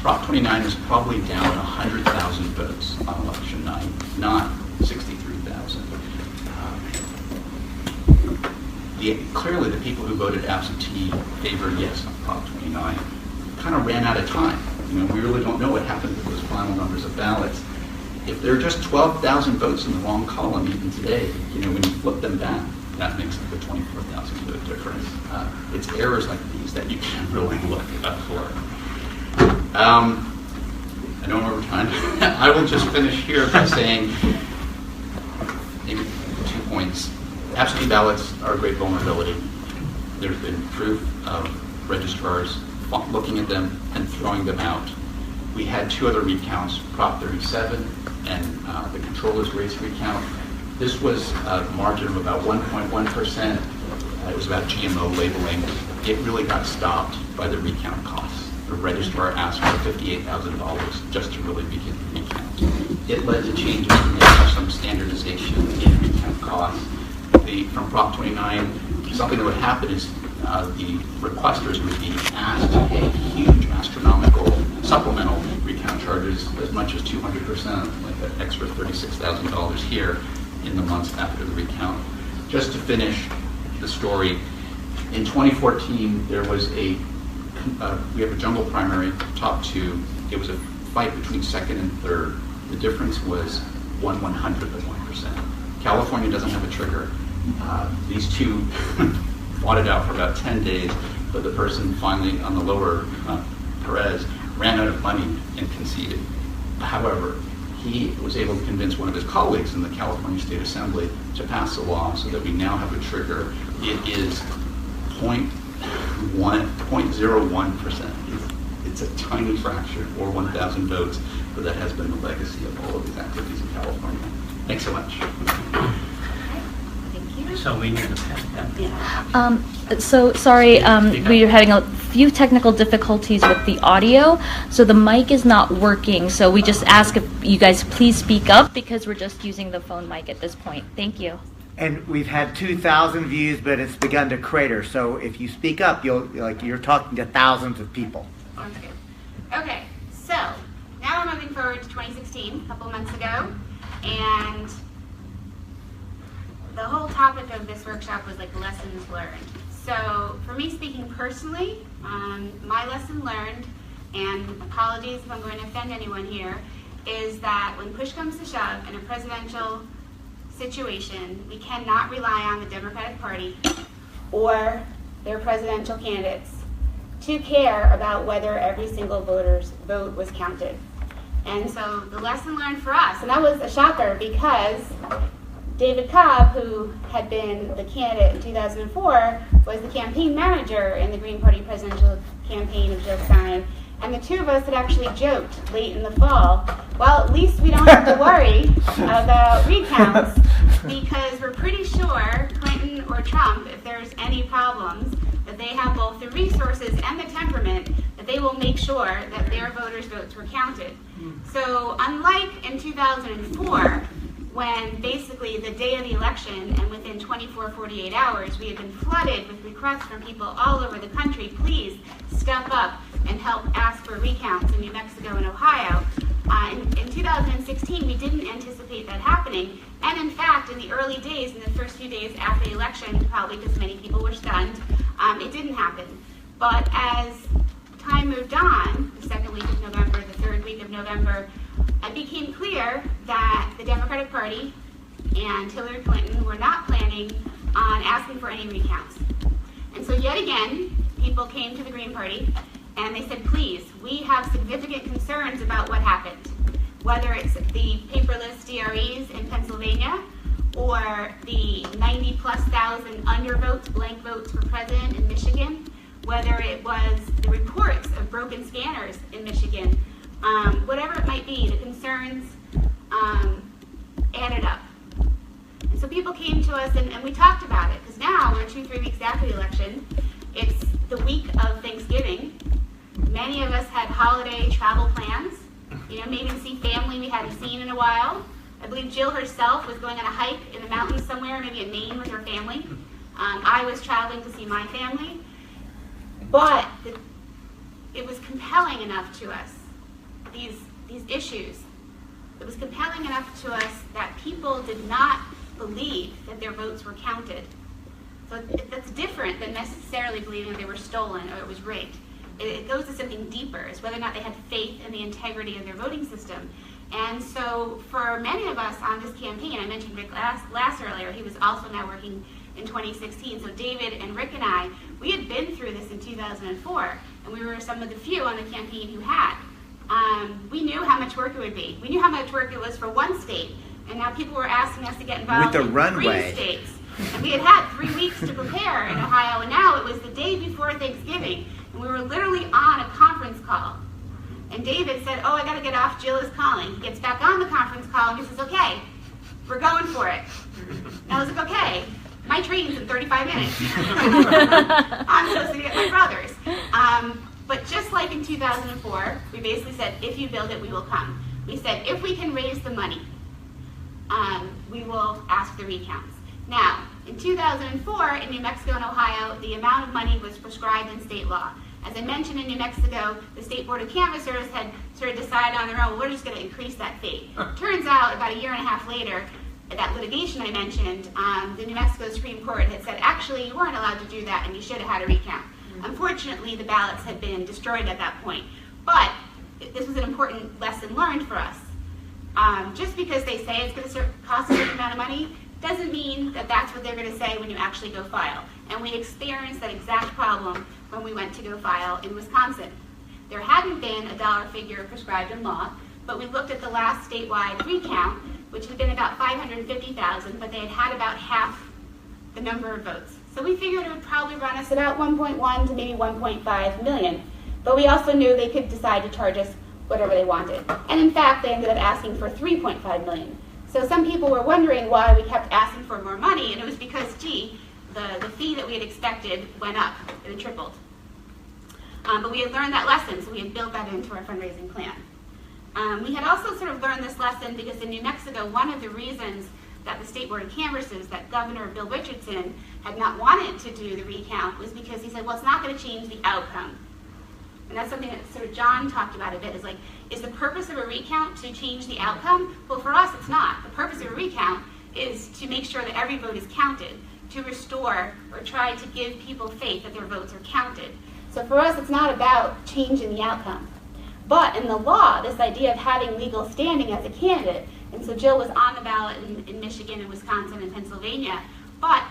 Prop 29 is probably down 100,000 votes on election night, not 63,000. Clearly, the people who voted absentee favored yes on Prop 29 kind of ran out of time. You know, we really don't know what happened with those final numbers of ballots. If there are just 12,000 votes in the wrong column even today, you know, when you flip them back, that makes up the 24,000 vote difference. It's errors like these that you can really look up for. I know I'm over time. I will just finish here by saying maybe 2 points. Absentee ballots are a great vulnerability. There's been proof of registrars looking at them and throwing them out. We had 2 other recounts, Prop 37 and the controller's race recount. This was a margin of about 1.1%. It was about GMO labeling. It really got stopped by the recount costs. The registrar asked for $58,000 just to really begin the recount. It led to changes in some standardization in recount costs. From Prop 29, something that would happen is the requesters would be asked to pay huge astronomical supplemental recount charges, as much as 200%, like an extra $36,000 here in the months after the recount. Just to finish the story, in 2014 there was we have a jungle primary, top 2. It was a fight between second and third. The difference was 1/100th of 1%. California doesn't have a trigger. These 2 fought it out for about 10 days, but the person finally on the lower, Perez, ran out of money and conceded. However, he was able to convince one of his colleagues in the California State Assembly to pass a law so that we now have a trigger. It is 0.01%. It's a tiny fraction, or 1,000 votes, but that has been the legacy of all of these activities in California. Thanks so much. So we need to pass that. So sorry, we are having a few technical difficulties with the audio, so the mic is not working. So we just ask if you guys please speak up because we're just using the phone mic at this point. Thank you. And we've had 2,000 views, but it's begun to crater. So if you speak up, you're talking to thousands of people. Sounds good. Okay, so now we're moving forward to 2016, a couple of months ago, and the whole topic of this workshop was like lessons learned. So for me speaking personally, my lesson learned, and apologies if I'm going to offend anyone here, is that when push comes to shove in a presidential situation, we cannot rely on the Democratic Party or their presidential candidates to care about whether every single voter's vote was counted. And so the lesson learned for us, and that was a shocker because David Cobb, who had been the candidate in 2004, was the campaign manager in the Green Party presidential campaign of Joe Stein. And the 2 of us had actually joked late in the fall, well, at least we don't have to worry about recounts because we're pretty sure Clinton or Trump, if there's any problems, that they have both the resources and the temperament that they will make sure that their voters' votes were counted. So unlike in 2004, when basically the day of the election and within 24, 48 hours, we had been flooded with requests from people all over the country, please step up and help ask for recounts in New Mexico and Ohio. In 2016, we didn't anticipate that happening. And in fact, in the early days, in the first few days after the election, probably because many people were stunned, it didn't happen. But as time moved on, the second week of November, the third week of November, it became clear that the Democratic Party and Hillary Clinton were not planning on asking for any recounts. And so yet again, people came to the Green Party and they said, please, we have significant concerns about what happened. Whether it's the paperless DREs in Pennsylvania or the 90+ thousand undervotes, blank votes for president in Michigan, whether it was the reports of broken scanners in Michigan, whatever it might be, the concerns added up. And so people came to us and we talked about it, because now we're 2-3 weeks after the election. It's the week of Thanksgiving. Many of us had holiday travel plans, maybe to see family we hadn't seen in a while. I believe Jill herself was going on a hike in the mountains somewhere, maybe in Maine with her family. I was traveling to see my family. But it was compelling enough to us, these issues. It was compelling enough to us that people did not believe that their votes were counted. So that's different than necessarily believing that they were stolen or it was rigged. It goes to something deeper. It's whether or not they had faith in the integrity of their voting system. And so for many of us on this campaign, I mentioned Rick Lass earlier, he was also now working in 2016. So David and Rick and I, we had been through this in 2004, and we were some of the few on the campaign who had. We knew how much work it would be. We knew how much work it was for one state, and now people were asking us to get involved With the in runway. 3 states. And we had 3 weeks to prepare in Ohio, and now it was the day before Thanksgiving, and we were literally on a conference call. And David said, oh, I got to get off, Jill is calling. He gets back on the conference call, and he says, okay, we're going for it. And I was like, okay, my train's in 35 minutes. I'm supposed to get my brother's. But just like in 2004, we basically said, if you build it, we will come. We said, if we can raise the money, we will ask the recounts. Now, in 2004, in New Mexico and Ohio, the amount of money was prescribed in state law. As I mentioned, in New Mexico, the State Board of Canvassers had sort of decided on their own, well, we're just going to increase that fee. Turns out, about 1.5 years later, that litigation I mentioned, the New Mexico Supreme Court had said, actually, you weren't allowed to do that, and you should have had a recount. Unfortunately, the ballots had been destroyed at that point. But this was an important lesson learned for us. Just because they say it's going to cost a certain amount of money doesn't mean that that's what they're going to say when you actually go file. And we experienced that exact problem when we went to go file in Wisconsin. There hadn't been a dollar figure prescribed in law, but we looked at the last statewide recount, which had been about 550,000, but they had about half the number of votes. So we figured it would probably run us about 1.1 to maybe 1.5 million. But we also knew they could decide to charge us whatever they wanted. And in fact, they ended up asking for 3.5 million. So some people were wondering why we kept asking for more money, and it was because, gee, the fee that we had expected went up. It had tripled. But we had learned that lesson, so we had built that into our fundraising plan. We had also sort of learned this lesson because in New Mexico, one of the reasons that the State Board of Canvassers, that Governor Bill Richardson had not wanted to do the recount was because he said, well, it's not going to change the outcome. And that's something that sort of John talked about a bit, is like, is the purpose of a recount to change the outcome? Well, for us, it's not. The purpose of a recount is to make sure that every vote is counted, to restore or try to give people faith that their votes are counted. So for us, it's not about changing the outcome. But in the law, this idea of having legal standing as a candidate, and so Jill was on the ballot in Michigan and Wisconsin and Pennsylvania, but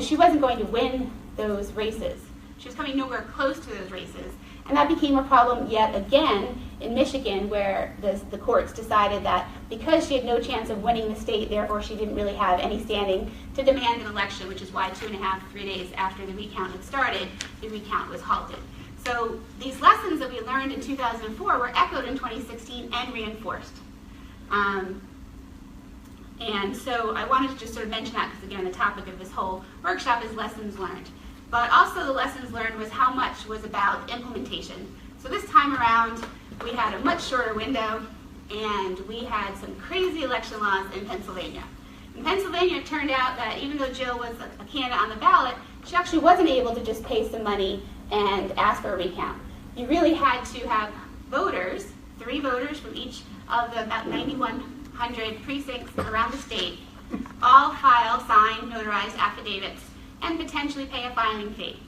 she wasn't going to win those races. She was coming nowhere close to those races. And that became a problem yet again in Michigan, where the courts decided that because she had no chance of winning the state, therefore she didn't really have any standing to demand an election, which is why 2.5, 3 days after the recount had started, the recount was halted. So these lessons that we learned in 2004 were echoed in 2016 and reinforced. And so I wanted to just sort of mention that because, again, the topic of this whole workshop is lessons learned. But also the lessons learned was how much was about implementation. So this time around, we had a much shorter window, and we had some crazy election laws in Pennsylvania. In Pennsylvania, it turned out that even though Jill was a candidate on the ballot, she actually wasn't able to just pay some money and ask for a recount. You really had to have voters, 3 voters from each of the about 9,100 precincts around the state, all file signed, notarized affidavits, and potentially pay a filing fee.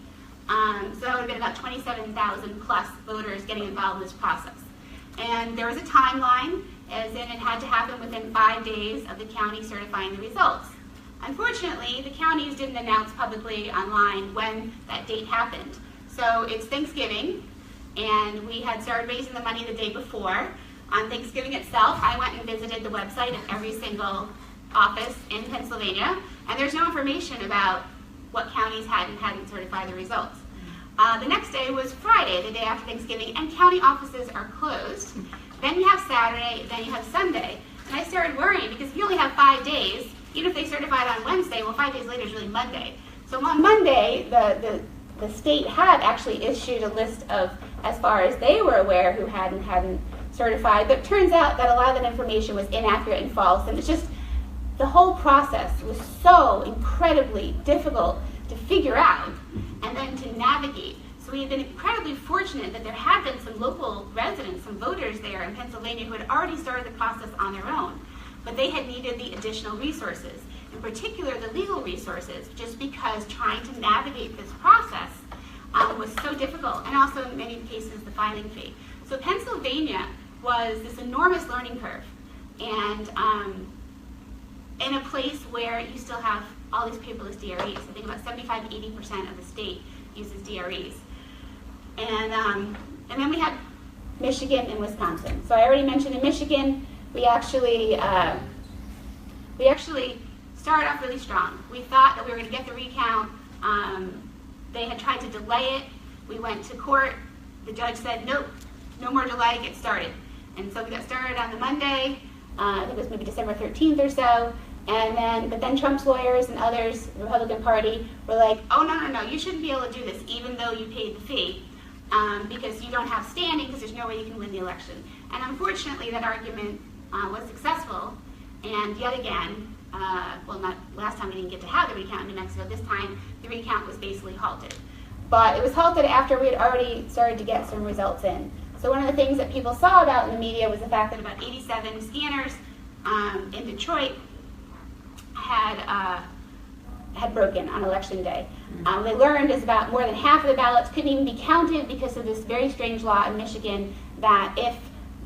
So that would have been about 27,000 plus voters getting involved in this process. And there was a timeline, as in it had to happen within 5 days of the county certifying the results. Unfortunately, the counties didn't announce publicly online when that date happened. So it's Thanksgiving, and we had started raising the money the day before. On Thanksgiving itself, I went and visited the website of every single office in Pennsylvania, and there's no information about what counties had and hadn't certified the results. The next day was Friday, the day after Thanksgiving, and county offices are closed. Then you have Saturday, then you have Sunday. And I started worrying because if you only have 5 days, even if they certified on Wednesday, well, 5 days later is really Monday. So on Monday, the state had actually issued a list of, as far as they were aware, who had and hadn't certified, but it turns out that a lot of that information was inaccurate and false, and it's just, the whole process was so incredibly difficult to figure out and then to navigate. So we have been incredibly fortunate that there have been some local residents, some voters there in Pennsylvania who had already started the process on their own, but they had needed the additional resources, in particular the legal resources, just because trying to navigate this process was so difficult, and also in many cases the filing fee. So Pennsylvania was this enormous learning curve, and in a place where you still have all these paperless DREs. I think about 75–80% of the state uses DREs. And then we have Michigan and Wisconsin. So I already mentioned in Michigan, we actually started off really strong. We thought that we were going to get the recount. They had tried to delay it. We went to court. The judge said, nope, no more delay, get started. And so we got started on the Monday. I think it was maybe December 13th or so. But then Trump's lawyers and others, the Republican Party, were like, oh, no, you shouldn't be able to do this even though you paid the fee because you don't have standing because there's no way you can win the election. And unfortunately, that argument was successful. And yet again, not last time we didn't get to have the recount in New Mexico. This time, the recount was basically halted. But it was halted after we had already started to get some results in. So one of the things that people saw about in the media was the fact that about 87 scanners in Detroit had broken on election day. They learned is about more than half of the ballots couldn't even be counted because of this very strange law in Michigan that if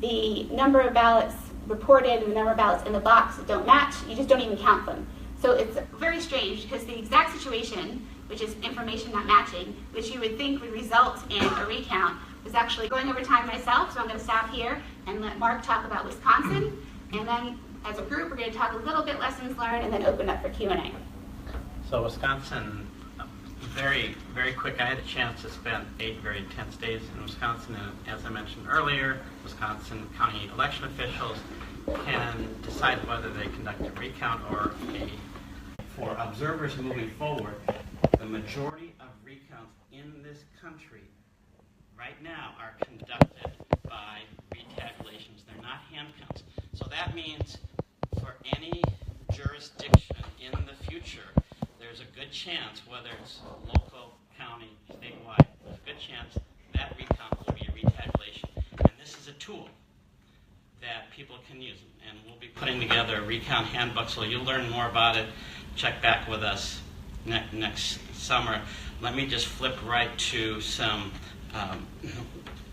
the number of ballots reported and the number of ballots in the box don't match, you just don't even count them. So it's very strange because the exact situation, which is information not matching, which you would think would result in a recount, was actually going over time myself, so I'm going to stop here and let Mark talk about Wisconsin, and then as a group, we're going to talk a little bit lessons learned and then open up for Q&A. So Wisconsin, very, very quick. I had a chance to spend 8 very intense days in Wisconsin, and as I mentioned earlier, Wisconsin county election officials can decide whether they conduct a recount or for observers moving forward. The majority of recounts in this country right now are conducted by retabulations. They're not hand counts. So that means for any jurisdiction in the future, there's a good chance, whether it's local, county, statewide, there's a good chance that recount will be a retabulation. And this is a tool that people can use. And we'll be putting together a recount handbook, so you'll learn more about it. Check back with us next summer. Let me just flip right to some,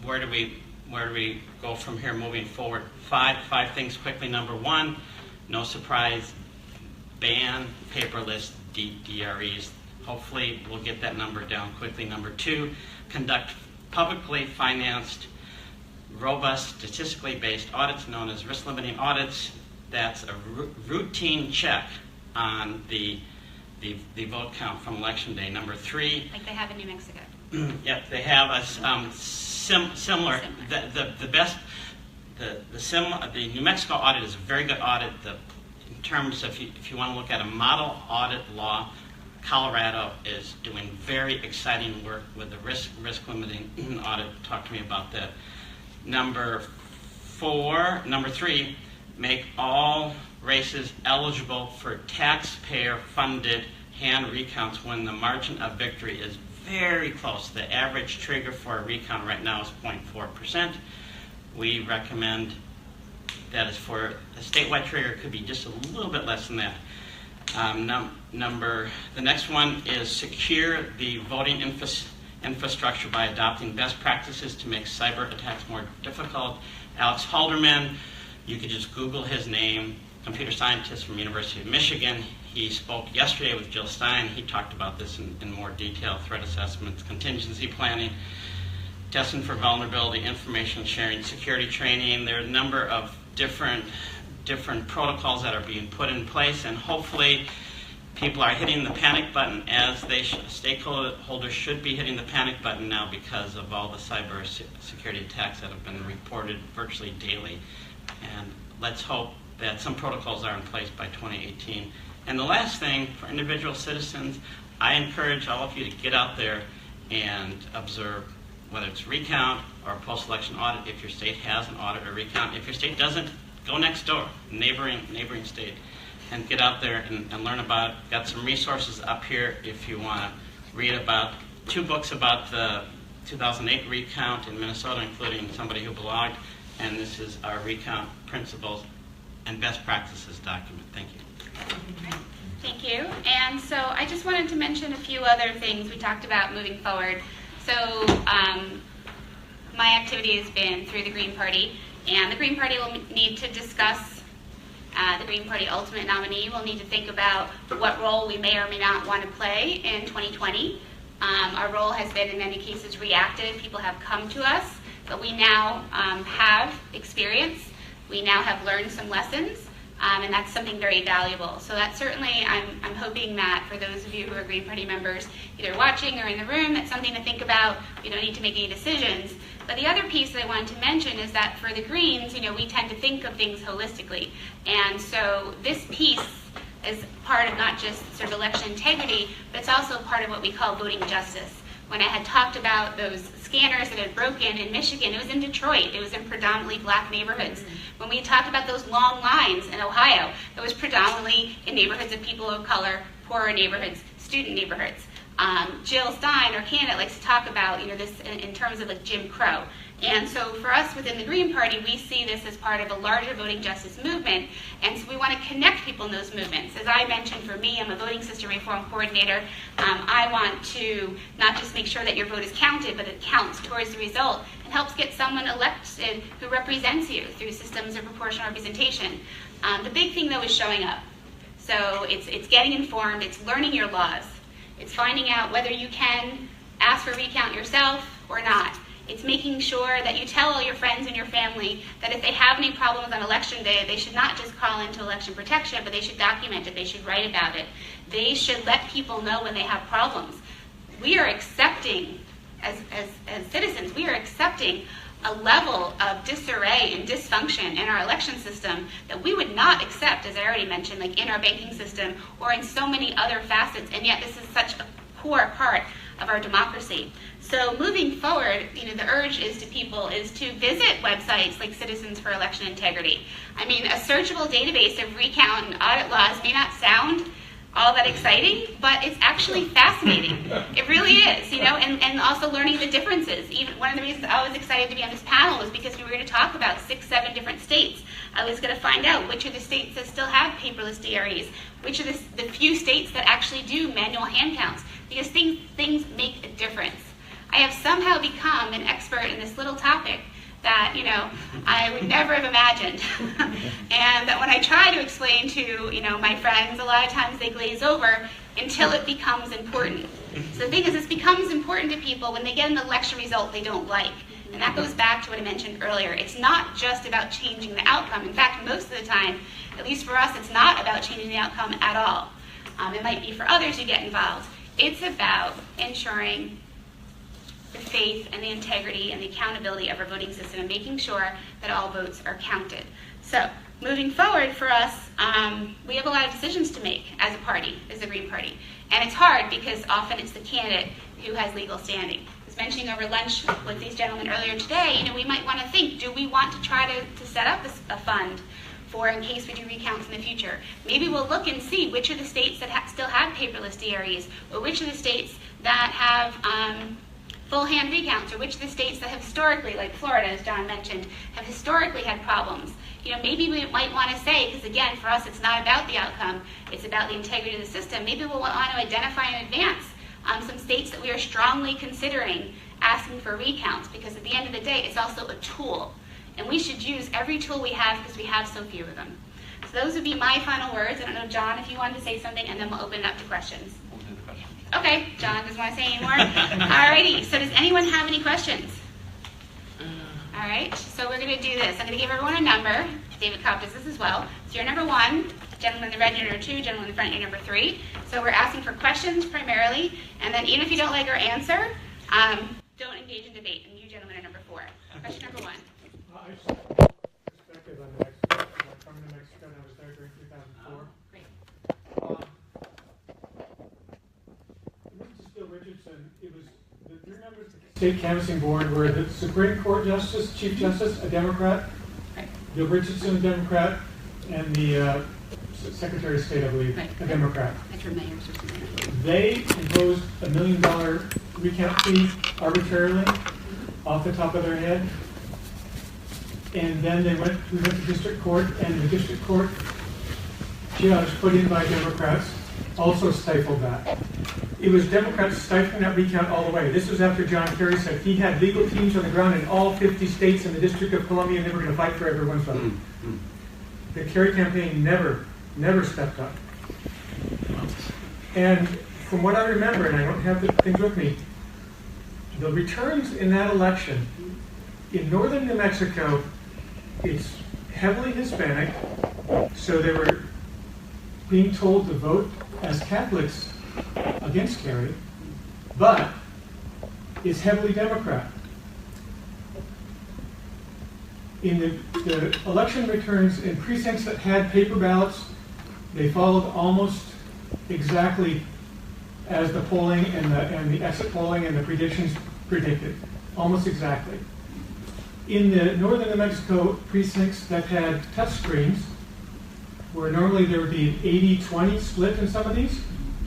where do we go from here moving forward? Five things quickly. Number one, no surprise, ban paperless DREs. Hopefully we'll get that number down quickly. Number two, conduct publicly financed, robust, statistically based audits known as risk limiting audits. That's a routine check on the vote count from election day. Number three, Like they have in New Mexico. Yep, they have a similar. The New Mexico audit is a very good audit. In terms of if you want to look at a model audit law, Colorado is doing very exciting work with the risk limiting audit. Talk to me about that. Number three, make all races eligible for taxpayer-funded hand recounts when the margin of victory is very close. The average trigger for a recount right now is 0.4%. We recommend that is for a statewide trigger, it could be just a little bit less than that. The next one is secure the voting infrastructure by adopting best practices to make cyber attacks more difficult. Alex Halvorson, you could just Google his name, computer scientist from University of Michigan. He spoke yesterday with Jill Stein. He talked about this in more detail, threat assessments, contingency planning, testing for vulnerability, information sharing, security training. There are a number of different protocols that are being put in place, and hopefully people are hitting the panic button as they stakeholders should be hitting the panic button now because of all the cyber security attacks that have been reported virtually daily. And let's hope that some protocols are in place by 2018. And the last thing, for individual citizens, I encourage all of you to get out there and observe whether it's recount or post-election audit, if your state has an audit or recount. If your state doesn't, go next door, neighboring state, and get out there and learn about it. Got some resources up here if you want to read about 2 books about the 2008 recount in Minnesota, including somebody who blogged, and this is our recount principles and best practices document. Thank you. Thank you. And so I just wanted to mention a few other things we talked about moving forward. So my activity has been through the Green Party, and the Green Party will need to discuss the Green Party ultimate nominee. We'll need to think about what role we may or may not want to play in 2020. Our role has been, in many cases, reactive. People have come to us, but we now have experience. We now have learned some lessons, and that's something very valuable. So that's certainly, I'm hoping that for those of you who are Green Party members, either watching or in the room, that's something to think about. We don't need to make any decisions. But the other piece that I wanted to mention is that for the Greens, we tend to think of things holistically. And so this piece is part of not just sort of election integrity, but it's also part of what we call voting justice. When I had talked about those scanners that had broken in Michigan, it was in Detroit. It was in predominantly black neighborhoods. When we talked about those long lines in Ohio, it was predominantly in neighborhoods of people of color, poorer neighborhoods, student neighborhoods. Jill Stein, our candidate, likes to talk about this in terms of like Jim Crow. And so for us within the Green Party, we see this as part of a larger voting justice movement, and so we want to connect people in those movements. As I mentioned, for me, I'm a voting system reform coordinator. I want to not just make sure that your vote is counted, but it counts towards the result and helps get someone elected who represents you through systems of proportional representation. The big thing, though, is showing up. So it's getting informed, it's learning your laws, it's finding out whether you can ask for a recount yourself or not. It's making sure that you tell all your friends and your family that if they have any problems on election day, they should not just call into election protection, but they should document it, they should write about it. They should let people know when they have problems. We are accepting, as citizens, we are accepting a level of disarray and dysfunction in our election system that we would not accept, as I already mentioned, like in our banking system or in so many other facets, and yet this is such a core part of our democracy. So moving forward, the urge is to people is to visit websites like Citizens for Election Integrity. I mean, a searchable database of recount and audit laws may not sound all that exciting, but it's actually fascinating. It really is, and also learning the differences. Even one of the reasons I was excited to be on this panel was because we were going to talk about 6-7 different states. I was going to find out which are the states that still have paperless DREs, which are the few states that actually do manual hand counts, because things make a difference. I have somehow become an expert in this little topic that, I would never have imagined. And that when I try to explain to, my friends, a lot of times they glaze over until it becomes important. So the thing is, this becomes important to people when they get an election result they don't like. And that goes back to what I mentioned earlier. It's not just about changing the outcome. In fact, most of the time, at least for us, it's not about changing the outcome at all. It might be for others who get involved. It's about ensuring the faith and the integrity and the accountability of our voting system and making sure that all votes are counted. So moving forward for us, we have a lot of decisions to make as a party, as a Green Party. And it's hard because often it's the candidate who has legal standing. I was mentioning over lunch with these gentlemen earlier today, we might want to think, do we want to try to set up a fund for in case we do recounts in the future? Maybe we'll look and see which are the states that still have paperless DREs, or which are the states that have full hand recounts, or which of the states that have historically, like Florida, as John mentioned, have historically had problems. Maybe we might want to say, because again, for us, it's not about the outcome, it's about the integrity of the system. Maybe we'll want to identify in advance some states that we are strongly considering asking for recounts, because at the end of the day, it's also a tool. And we should use every tool we have because we have so few of them. So those would be my final words. I don't know, John, if you wanted to say something, and then we'll open it up to questions. We'll do the questions. Okay, John doesn't want to say any more. Alrighty, so does anyone have any questions? All right, so we're going to do this. I'm going to give everyone a number. David Cobb does this as well. So you're number 1, gentleman in the red, you're number 2, gentleman in the front, you're number 3. So we're asking for questions primarily, and then even if you don't like our answer, don't engage in debate. And you gentlemen are number 4. Question number 1. Perspective on Mexico. I'm from New Mexico, and I was there during 2004. Great. It wasn't just Bill Richardson. It was The three members of the state canvassing board were the Supreme Court Justice, Chief Justice, a Democrat, Bill Richardson, a Democrat, and the Secretary of State, I believe, a Democrat. They imposed $1 million recount fee arbitrarily off the top of their head. And then we went to district court, and the district court judge put in by Democrats also stifled that. It was Democrats stifling that recount all the way. This was after John Kerry said he had legal teams on the ground in all 50 states and the District of Columbia, and they were going to fight for everyone's vote. The Kerry campaign never stepped up. And from what I remember, and I don't have the things with me, the returns in that election in northern New Mexico, it's heavily Hispanic, so they were being told to vote as Catholics against Kerry, but it's heavily Democrat. In the election returns in precincts that had paper ballots, they followed almost exactly as the polling and the exit polling and the predictions predicted, almost exactly. In the northern New Mexico precincts that had touchscreens, where normally there would be an 80-20 split in some of these,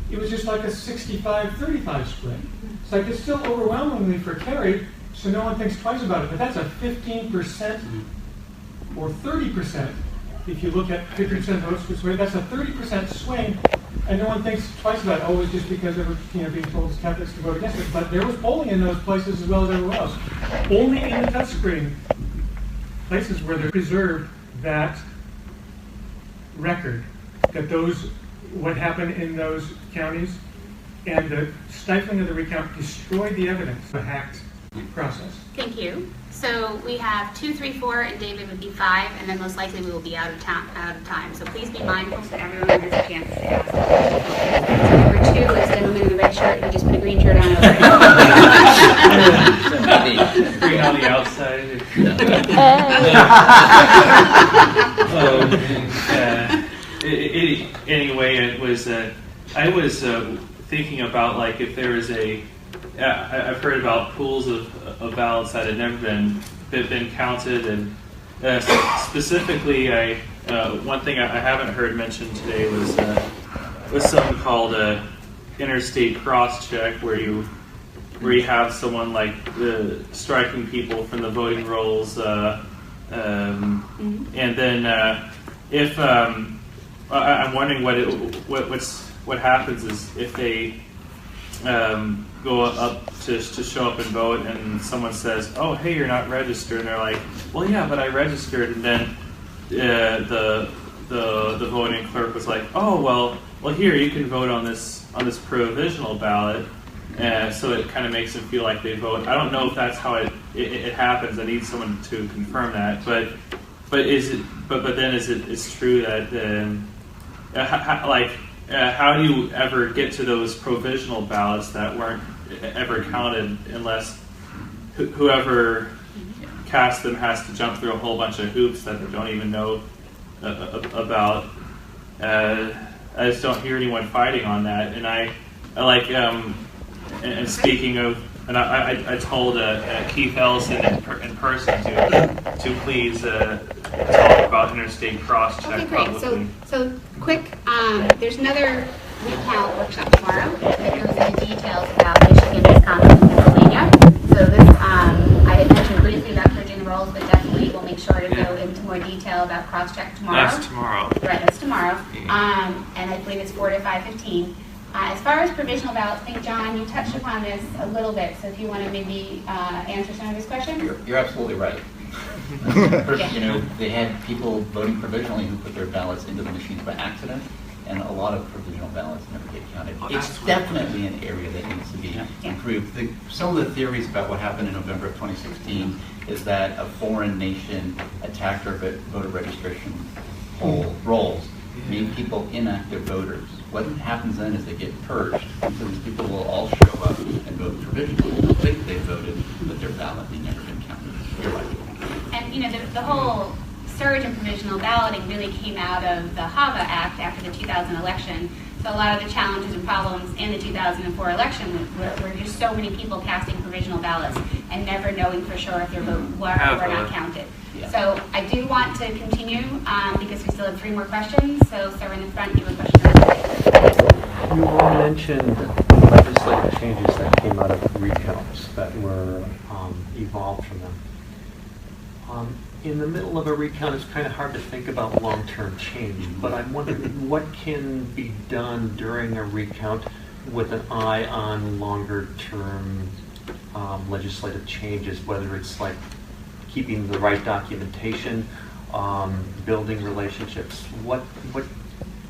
it was just like a 65-35 split. It's like it's still overwhelmingly for Kerry, so no one thinks twice about it. But that's a 15% or 30%. If you look at 50% votes this way, that's a 30% swing, and no one thinks twice about it. Oh, it's just because they were being told as Catholics to vote against it. But there was polling in those places as well as everywhere else. Only in the touchscreen places where they preserved that record, that what happened in those counties, and the stifling of the recount destroyed the evidence, the hacked process. Thank you. So we have 2, 3, 4, and David would be 5, and then most likely we will be out of time. So please be mindful so everyone has a chance to ask. So number 2 is the gentleman in the red shirt who just put a green shirt on over. Green on the outside. Anyway, it was. I was thinking about like if there is a. I've heard about pools of ballots that had never been counted, and specifically, one thing I haven't heard mentioned today was something called a interstate cross-check, where you have someone like striking people from the voting rolls, and then if I'm wondering what happens is if they go up to show up and vote, and someone says, "Oh, hey, you're not registered," and they're like, "Well, yeah, but I registered," and then the voting clerk was like, "Oh, well, here you can vote on this provisional ballot," so it kind of makes them feel like they vote. I don't know if that's how it happens. I need someone to confirm that, but then it's true that how do you ever get to those provisional ballots that weren't ever counted unless whoever cast them has to jump through a whole bunch of hoops that they don't even know about? I just don't hear anyone fighting on that, and I like. And speaking of, and I told Keith Ellison in person to please talk about interstate cross-check publicly. So quick, there's another recount workshop tomorrow that goes into details about Michigan, Wisconsin, and Pennsylvania. So this, I had mentioned briefly about purging the rolls, but definitely we'll make sure to go into more detail about cross-check tomorrow. That's tomorrow. Right, that's tomorrow. And I believe it's 4 to 5:15. As far as provisional ballots, I think, John, you touched upon this a little bit, so if you want to maybe answer some of his questions. You're absolutely right. They had people voting provisionally who put their ballots into the machines by accident, and a lot of provisional ballots never get counted. It's definitely an area that needs to be improved. Some of the theories about what happened in November of 2016 is that a foreign nation attacked our voter registration rolls, made people inactive voters. What happens then is they get purged, so these people will all show up and vote provisionally. They'll think they voted, but their ballot may never been counted. You're right. And the whole surge in provisional balloting really came out of the HAVA Act after the 2000 election, So a lot of the challenges and problems in the 2004 election were just so many people casting provisional ballots and never knowing for sure if their vote were or were not counted. Yeah. So I do want to continue because we still have 3 more questions. So Sarah in the front, you have a question. You all mentioned legislative changes that came out of recounts that were evolved from them. In the middle of a recount, it's kind of hard to think about long-term change, but I'm wondering what can be done during a recount with an eye on longer-term legislative changes, whether it's like keeping the right documentation, building relationships. What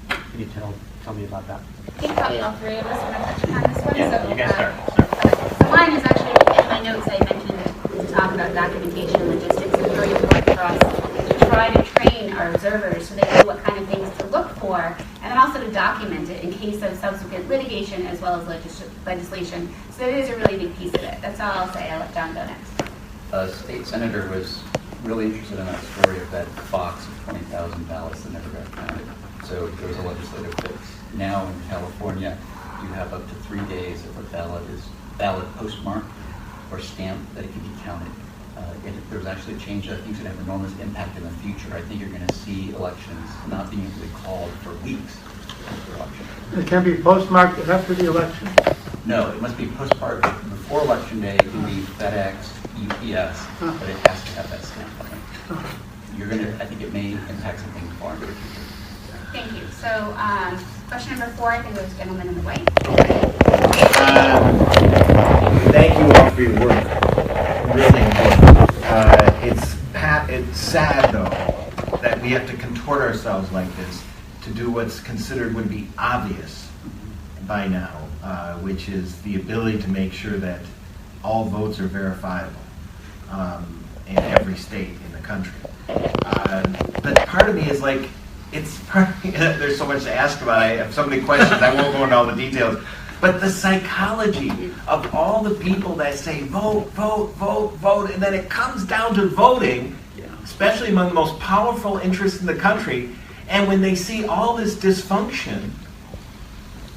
can you tell me about that? I think probably all 3 of us want to touch upon this one. Yeah, So, you guys start. So mine is actually, in my notes I mentioned to talk about documentation and logistics. It's very important for us to try to train our observers so they know what kind of things to look for, and then also to document it in case of subsequent litigation as well as legislation. So it is a really big piece of it. That's all I'll say. I'll let John go next. A state senator was really interested in that story of that box of 20,000 ballots that never got counted. So there was a legislative fix. Now in California, you have up to 3 days if a ballot is postmarked or stamped that it can be counted. There was actually a change that I think is going to have enormous impact in the future. I think you're going to see elections not being able to be called for weeks after election. It can be postmarked after the election. No, it must be postmarked before election day. It can be FedEx, UPS, but it has to have that stamp on it. I think it may impact something far into the future. Thank you. So question number 4, I think it was gentleman in the white. Thank you all for your work. Really important. It's sad, though, that we have to contort ourselves like this to do what's considered would be obvious by now, which is the ability to make sure that all votes are verifiable in every state in the country. But part of me is like, there's so much to ask about. I have so many questions. I won't go into all the details. But the psychology of all the people that say vote, vote, vote, vote, and then it comes down to voting, especially among the most powerful interests in the country, and when they see all this dysfunction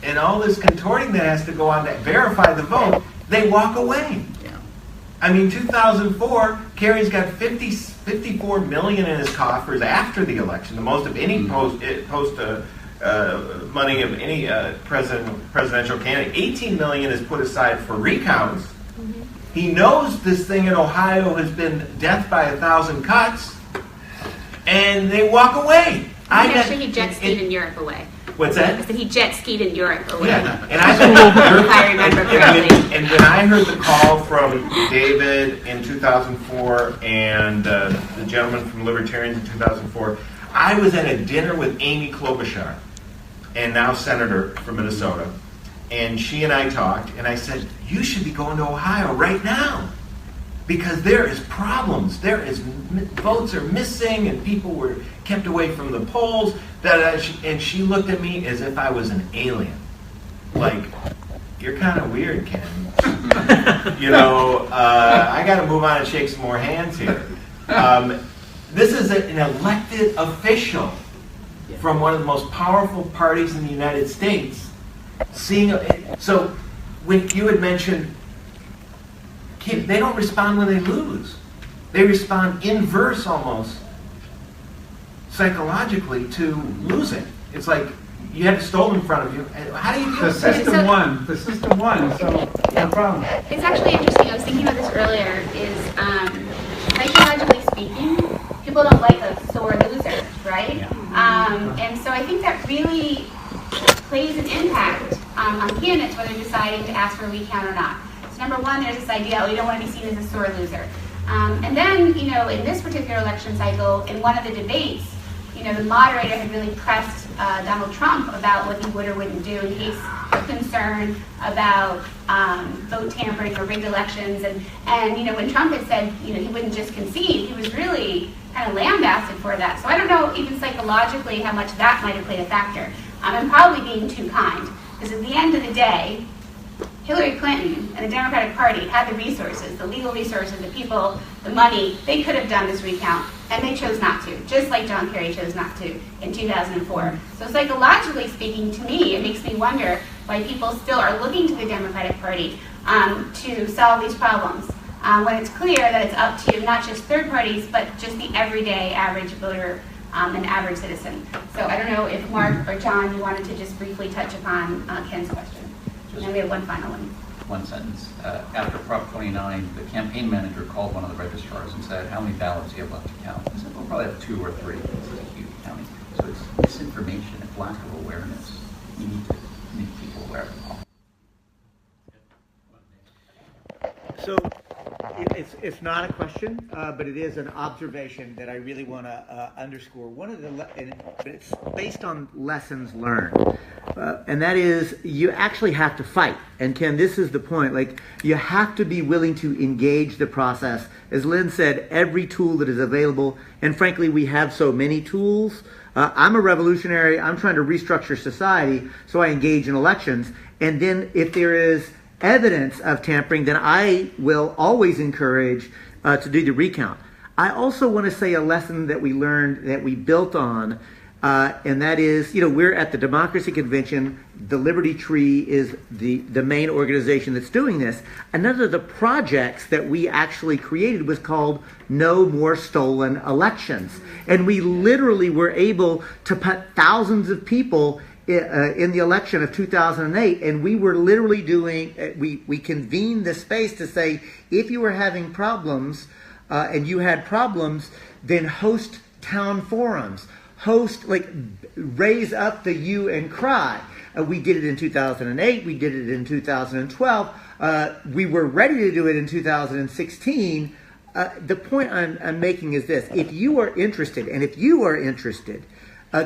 and all this contorting that has to go on to verify the vote, they walk away. I mean, 2004, Kerry's got 54 million in his coffers after the election, the most of any money of any presidential candidate. 18 million is put aside for recounts. He knows this thing in Ohio has been death by 1,000 cuts, and they walk away. Actually, he jet skied in Europe away. What's that? I said he jet skied in Europe away. Yeah, and if I remember correctly. And when I heard the call from David in 2004 and the gentleman from Libertarians in 2004, I was at a dinner with Amy Klobuchar, and now senator from Minnesota, and she and I talked, and I said, you should be going to Ohio right now, because there is problems. Votes are missing, and people were kept away from the polls. And she looked at me as if I was an alien. Like, you're kind of weird, Ken. I got to move on and shake some more hands here. This is an elected official from one of the most powerful parties in the United States. So when you had mentioned, they don't respond when they lose. They respond inverse almost, psychologically, to losing. It's like you had a stove in front of you. How do you do The system won. The system won, so no problem. It's actually interesting. I was thinking about this earlier. Is psychologically speaking, people don't like a sore loser, right? And so I think that really plays an impact on candidates when they're deciding to ask for a recount or not. So number one, there's this idea, you don't want to be seen as a sore loser. And then, in this particular election cycle, in one of the debates, the moderator had really pressed Donald Trump about what he would or wouldn't do in case of concern about vote tampering or rigged elections. And when Trump had said, he wouldn't just concede, he was really kind of lambasted for that. So I don't know even psychologically how much that might have played a factor. I'm probably being too kind, because at the end of the day, Hillary Clinton and the Democratic Party had the resources, the legal resources, the people, the money. They could have done this recount and they chose not to, just like John Kerry chose not to in 2004. So psychologically speaking, to me, it makes me wonder why people still are looking to the Democratic Party to solve these problems, when it's clear that it's up to not just third parties, but just the everyday average voter and average citizen. So I don't know if Mark or John, you wanted to just briefly touch upon Ken's question. And then we have one final one. One sentence. After Prop 29, the campaign manager called one of the registrars and said, "How many ballots do you have left to count?" I said, "We'll probably have 2 or 3. This is a huge county." So it's misinformation, it's lack of awareness. We need to make people aware of the problem. So it's not a question, but it is an observation that I really want to underscore. One of but it's based on lessons learned, and that is you actually have to fight. And Ken, this is the point. Like, you have to be willing to engage the process. As Lynne said, every tool that is available, and frankly, we have so many tools. I'm a revolutionary. I'm trying to restructure society, so I engage in elections. And then if there is evidence of tampering, then I will always encourage to do the recount. I also want to say a lesson that we learned, that we built on, and that is, we're at the Democracy Convention. The Liberty Tree is the main organization that's doing this. Another of the projects that we actually created was called No More Stolen Elections. And we literally were able to put thousands of people in the election of 2008, and we were literally doing, we convened the space to say, if you were having problems and you had problems, then host town forums, raise up the hue and cry. We did it in 2008, we did it in 2012, we were ready to do it in 2016. The point I'm making is this: if you are interested,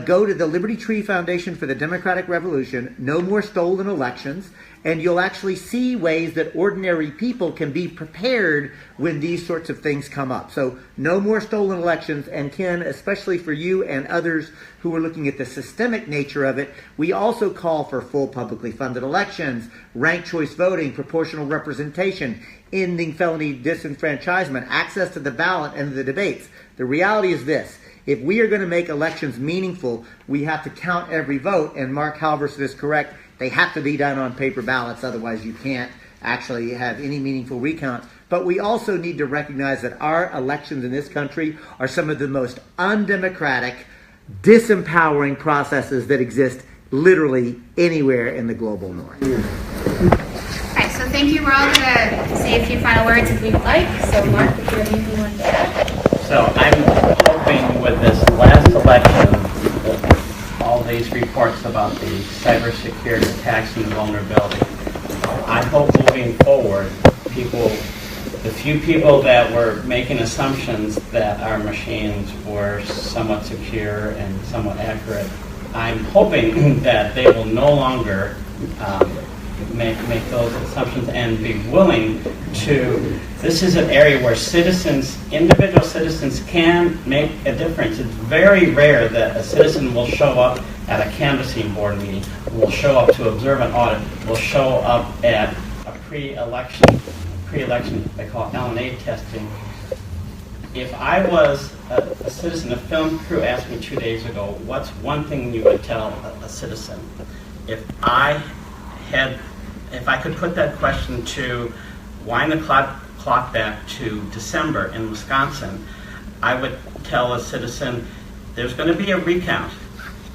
go to the Liberty Tree Foundation for the Democratic Revolution, No More Stolen Elections, and you'll actually see ways that ordinary people can be prepared when these sorts of things come up. So, no more stolen elections. And Ken, especially for you and others who are looking at the systemic nature of it, we also call for full publicly funded elections, ranked choice voting, proportional representation, ending felony disenfranchisement, access to the ballot and the debates. The reality is this: if we are going to make elections meaningful, we have to count every vote, and Mark Halvorson is correct. They have to be done on paper ballots, otherwise you can't actually have any meaningful recount. But we also need to recognize that our elections in this country are some of the most undemocratic, disempowering processes that exist literally anywhere in the global north. All right, so thank you. We're all going to say a few final words if we'd like. So Mark, if you have anything you want to add. So I'm hoping with this last election, all these reports about the cybersecurity attacks and vulnerability, I hope moving forward, the few people that were making assumptions that our machines were somewhat secure and somewhat accurate, I'm hoping that they will no longer make those assumptions and be willing to. This is an area where individual citizens can make a difference. It's very rare that a citizen will show up at a canvassing board meeting, will show up to observe an audit, will show up at a pre-election, they call it L&A testing. If I was a citizen, a film crew asked me 2 days ago, what's one thing you would tell a citizen? If I could put that question to wind the clock back to December in Wisconsin, I would tell a citizen, there's going to be a recount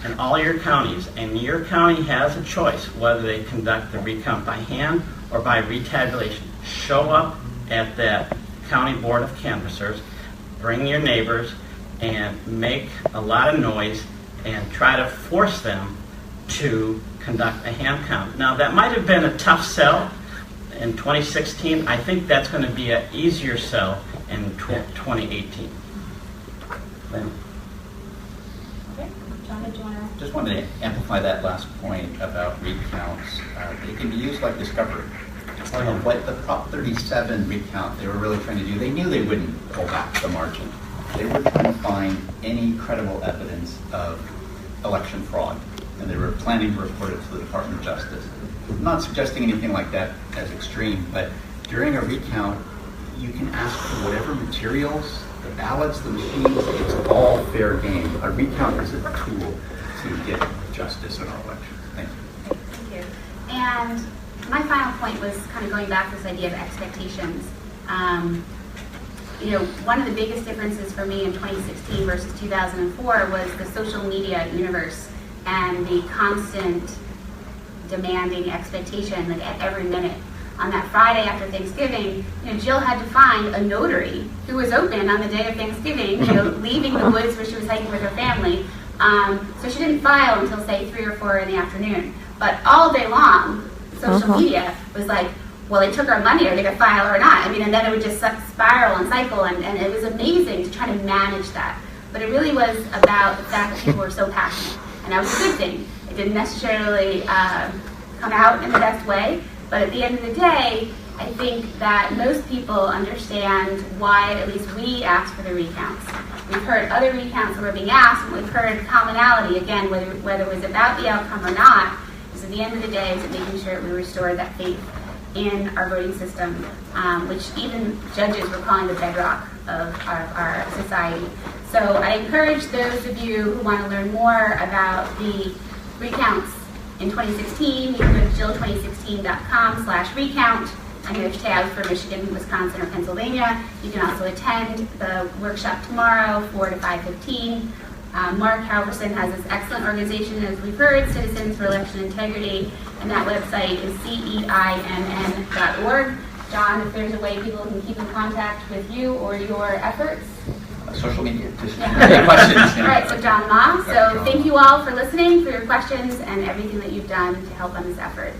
in all your counties, and your county has a choice whether they conduct the recount by hand or by retabulation. Show up at that county board of canvassers, bring your neighbors, and make a lot of noise and try to force them to conduct a hand count. Now, that might have been a tough sell in 2016. I think that's going to be an easier sell in 2018. Lynne? Okay. John, did you want to? Just wanted to amplify that last point about recounts. They can be used like discovery. What the Prop 37 recount they were really trying to do, they knew they wouldn't pull back the margin. They were trying to find any credible evidence of election fraud, and they were planning to report it to the Department of Justice. I'm not suggesting anything like that as extreme, but during a recount, you can ask for whatever materials, the ballots, the machines, it's all fair game. A recount is a tool to get justice in our elections. Thank you. Thank you. And my final point was kind of going back to this idea of expectations. One of the biggest differences for me in 2016 versus 2004 was the social media universe and the constant demanding expectation, like at every minute. On that Friday after Thanksgiving, Jill had to find a notary who was open on the day of Thanksgiving, leaving the woods where she was hiking with her family. So she didn't file until, say, 3 or 4 in the afternoon. But all day long, social media was like, well, they took our money, are they going to file or not? And then it would just spiral and cycle, and it was amazing to try to manage that. But it really was about the fact that people were so passionate, and that was a good thing. It didn't necessarily come out in the best way, but at the end of the day, I think that most people understand why at least we asked for the recounts. We've heard other recounts that were being asked, and we've heard commonality, again, whether it was about the outcome or not, is at the end of the day, is making sure that we restore that faith in our voting system, which even judges were calling the bedrock of our society. So I encourage those of you who want to learn more about the recounts in 2016, you can go to jill2016.com/recount. And there's tabs for Michigan, Wisconsin, or Pennsylvania. You can also attend the workshop tomorrow, 4 to 5:15. Mark Halvorson has this excellent organization, as we've heard, Citizens for Election Integrity, and that website is CEINN.org. John, if there's a way people can keep in contact with you or your efforts. Social media, just questions. All right, so John Maa. So thank you all for listening, for your questions, and everything that you've done to help on this effort.